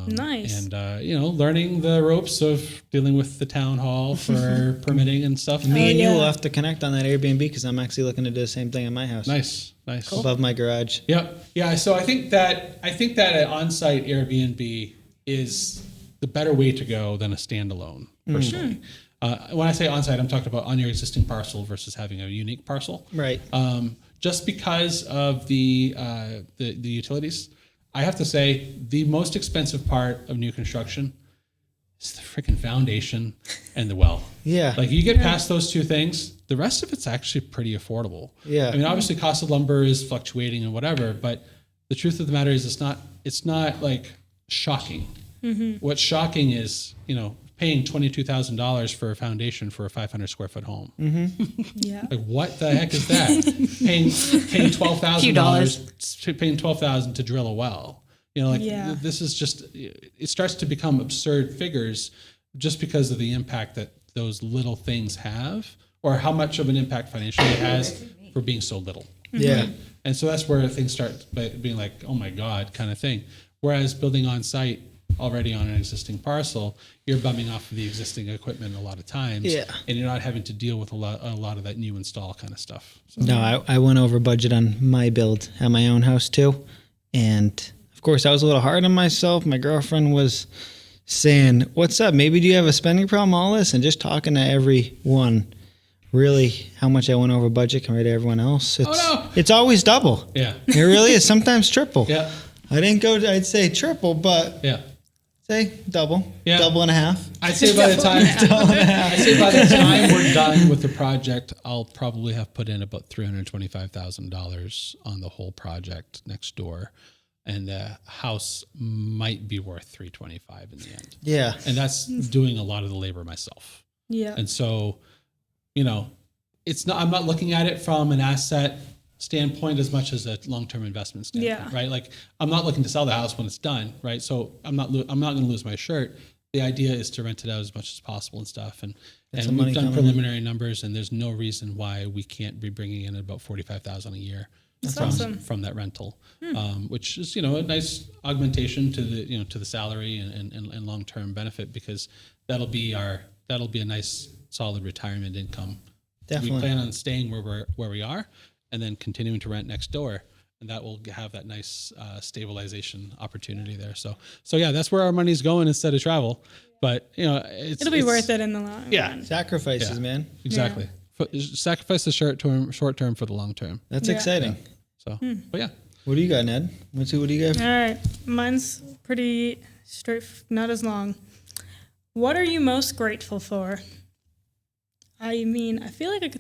Speaker 4: Nice.
Speaker 1: And, learning the ropes of dealing with the town hall for permitting and stuff.
Speaker 3: Me and you
Speaker 4: yeah.
Speaker 3: will have to connect on that Airbnb because I'm actually looking to do the same thing in my house.
Speaker 1: Nice.
Speaker 3: Above my garage.
Speaker 1: Yep. Yeah. So I think that an on-site Airbnb is the better way to go than a standalone. Personally, when I say on-site, I'm talking about on your existing parcel versus having a unique parcel.
Speaker 3: Right.
Speaker 1: Just because of the utilities, I have to say the most expensive part of new construction is the freaking foundation and the well.
Speaker 3: Yeah.
Speaker 1: Like you get past those two things, the rest of it's actually pretty affordable.
Speaker 3: Yeah.
Speaker 1: I mean, obviously cost of lumber is fluctuating and whatever, but the truth of the matter is it's not like shocking. What's shocking is, paying $22,000 for a foundation for a 500 square foot home.
Speaker 4: Yeah.
Speaker 1: Like what the heck is that? paying $12,000, paying $12,000 to drill a well.
Speaker 4: Yeah.
Speaker 1: This is just, it starts to become absurd figures just because of the impact that those little things have, or how much of an impact financially it has for being so little.
Speaker 3: Yeah.
Speaker 1: Right? And so that's where things start being like, oh my God, kind of thing. Whereas building on site already on an existing parcel, you're bumming off of the existing equipment a lot of times.
Speaker 3: Yeah.
Speaker 1: And you're not having to deal with a lot of that new install kind of stuff. So,
Speaker 3: No, I went over budget on my build at my own house too. And of course, I was a little hard on myself. My girlfriend was saying, "What's up? Maybe do you have a spending problem, all this?" And just talking to everyone, really how much I went over budget compared to everyone else. It's always double.
Speaker 1: yeah.
Speaker 3: It really is. Sometimes triple.
Speaker 1: Yeah.
Speaker 3: I didn't go, I'd say triple, but
Speaker 1: Yeah.
Speaker 3: say double.
Speaker 1: Yeah.
Speaker 3: Double and a half.
Speaker 1: I'd say by the time we're done with the project, I'll probably have put in about $325,000 on the whole project next door, and the house might be worth $325,000 in the end.
Speaker 3: Yeah.
Speaker 1: And that's doing a lot of the labor myself.
Speaker 4: Yeah.
Speaker 1: And so, it's not. I'm not looking at it from an asset standpoint as much as a long-term investment standpoint,
Speaker 4: Yeah.
Speaker 1: right? Like I'm not looking to sell the house when it's done, right? So I'm not going to lose my shirt. The idea is to rent it out as much as possible and stuff. And
Speaker 3: some money
Speaker 1: we've done
Speaker 3: coming in.
Speaker 1: preliminary numbers, and there's no reason why we can't be bringing in about $45,000 a year
Speaker 4: That's
Speaker 1: from,
Speaker 4: awesome.
Speaker 1: from that rental, which is a nice augmentation to the to the salary and long-term benefit, because that'll be a nice solid retirement income.
Speaker 3: Definitely.
Speaker 1: We plan on staying where we are, and then continuing to rent next door, and that will have that nice stabilization opportunity there. So yeah, that's where our money's going instead of travel. But
Speaker 4: It'll be worth it in the long run.
Speaker 3: Sacrifices,
Speaker 1: Yeah.
Speaker 3: man.
Speaker 1: Exactly. Sacrifice the short term for the long term.
Speaker 3: That's
Speaker 4: Yeah.
Speaker 3: exciting.
Speaker 1: So, but yeah.
Speaker 3: What do you got, Ned? Let's see. What do you got?
Speaker 4: All right. Mine's pretty straight, not as long. What are you most grateful for? I mean, I feel like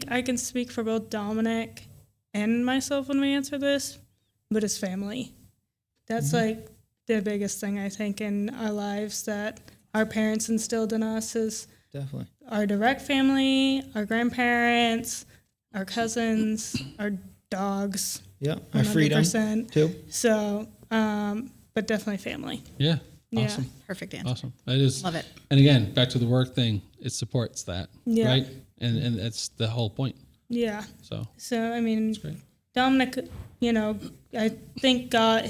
Speaker 4: I can speak for both Dominic and myself when we answer this, but it's family. That's like the biggest thing I think in our lives that our parents instilled in us is
Speaker 3: Definitely.
Speaker 4: our direct family, our grandparents, our cousins, our dogs.
Speaker 3: Yeah. Our freedom
Speaker 4: 100%.
Speaker 3: too.
Speaker 4: So, but definitely family.
Speaker 1: Yeah.
Speaker 4: Yeah.
Speaker 1: Awesome.
Speaker 2: Perfect answer.
Speaker 1: Awesome. That is.
Speaker 2: Love it.
Speaker 1: And again, back to the work thing, it supports that.
Speaker 4: Yeah.
Speaker 1: Right. And that's the whole point.
Speaker 4: Yeah.
Speaker 1: So
Speaker 4: So, I mean,
Speaker 1: great.
Speaker 4: Dominic, I think got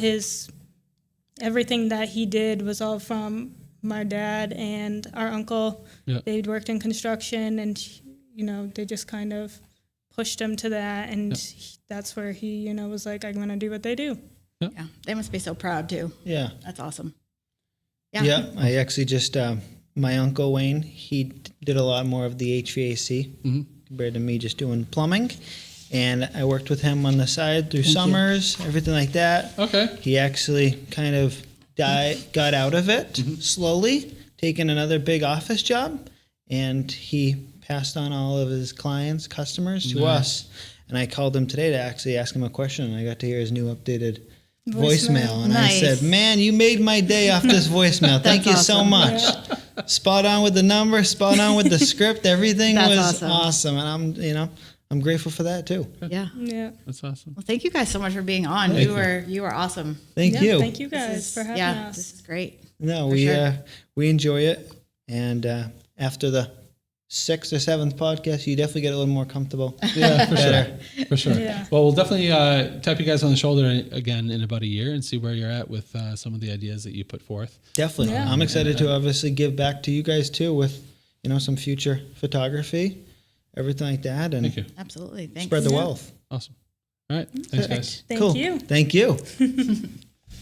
Speaker 4: everything that he did was all from my dad and our uncle.
Speaker 1: Yeah.
Speaker 4: They'd worked in construction and, they just kind of pushed him to that. And that's where he, was like, I'm going to do what they do.
Speaker 2: Yeah. They must be so proud too.
Speaker 3: Yeah.
Speaker 2: That's awesome.
Speaker 3: Yeah. I actually just, my uncle Wayne, he did a lot more of the HVAC compared to me just doing plumbing. And I worked with him on the side through summers, everything like that.
Speaker 1: Okay.
Speaker 3: He actually kind of got out of it slowly, taking another big office job, and he passed on all of his clients, customers to us. And I called him today to actually ask him a question, and I got to hear his new updated voicemail. And
Speaker 2: Nice.
Speaker 3: I said, man, you made my day off this voicemail. Thank you so
Speaker 2: awesome.
Speaker 3: much. Spot on with the number, spot on with the script. Everything
Speaker 2: That's
Speaker 3: was
Speaker 2: awesome.
Speaker 3: And I'm grateful for that too.
Speaker 2: Yeah.
Speaker 4: Yeah.
Speaker 1: That's awesome.
Speaker 2: Well, thank you guys so much for being on. You were awesome.
Speaker 3: Thank
Speaker 4: Yeah,
Speaker 3: you.
Speaker 4: Thank you guys for having us.
Speaker 2: This is great.
Speaker 3: No,
Speaker 2: For
Speaker 3: we
Speaker 2: sure.
Speaker 3: we enjoy it, and after the 6th or 7th podcast, you definitely get a little more comfortable.
Speaker 1: Yeah, for
Speaker 3: Better.
Speaker 1: sure. For sure.
Speaker 4: Yeah.
Speaker 1: Well, we'll definitely tap you guys on the shoulder again in about a year and see where you're at with some of the ideas that you put forth.
Speaker 3: Definitely,
Speaker 4: Yeah.
Speaker 3: I'm excited to obviously give back to you guys too with some future photography, everything like that, and
Speaker 1: Thank you.
Speaker 2: Absolutely. Thanks.
Speaker 3: spread the wealth.
Speaker 1: Awesome. All right. Thanks, guys.
Speaker 4: Thank
Speaker 3: Cool.
Speaker 4: you.
Speaker 3: Thank you.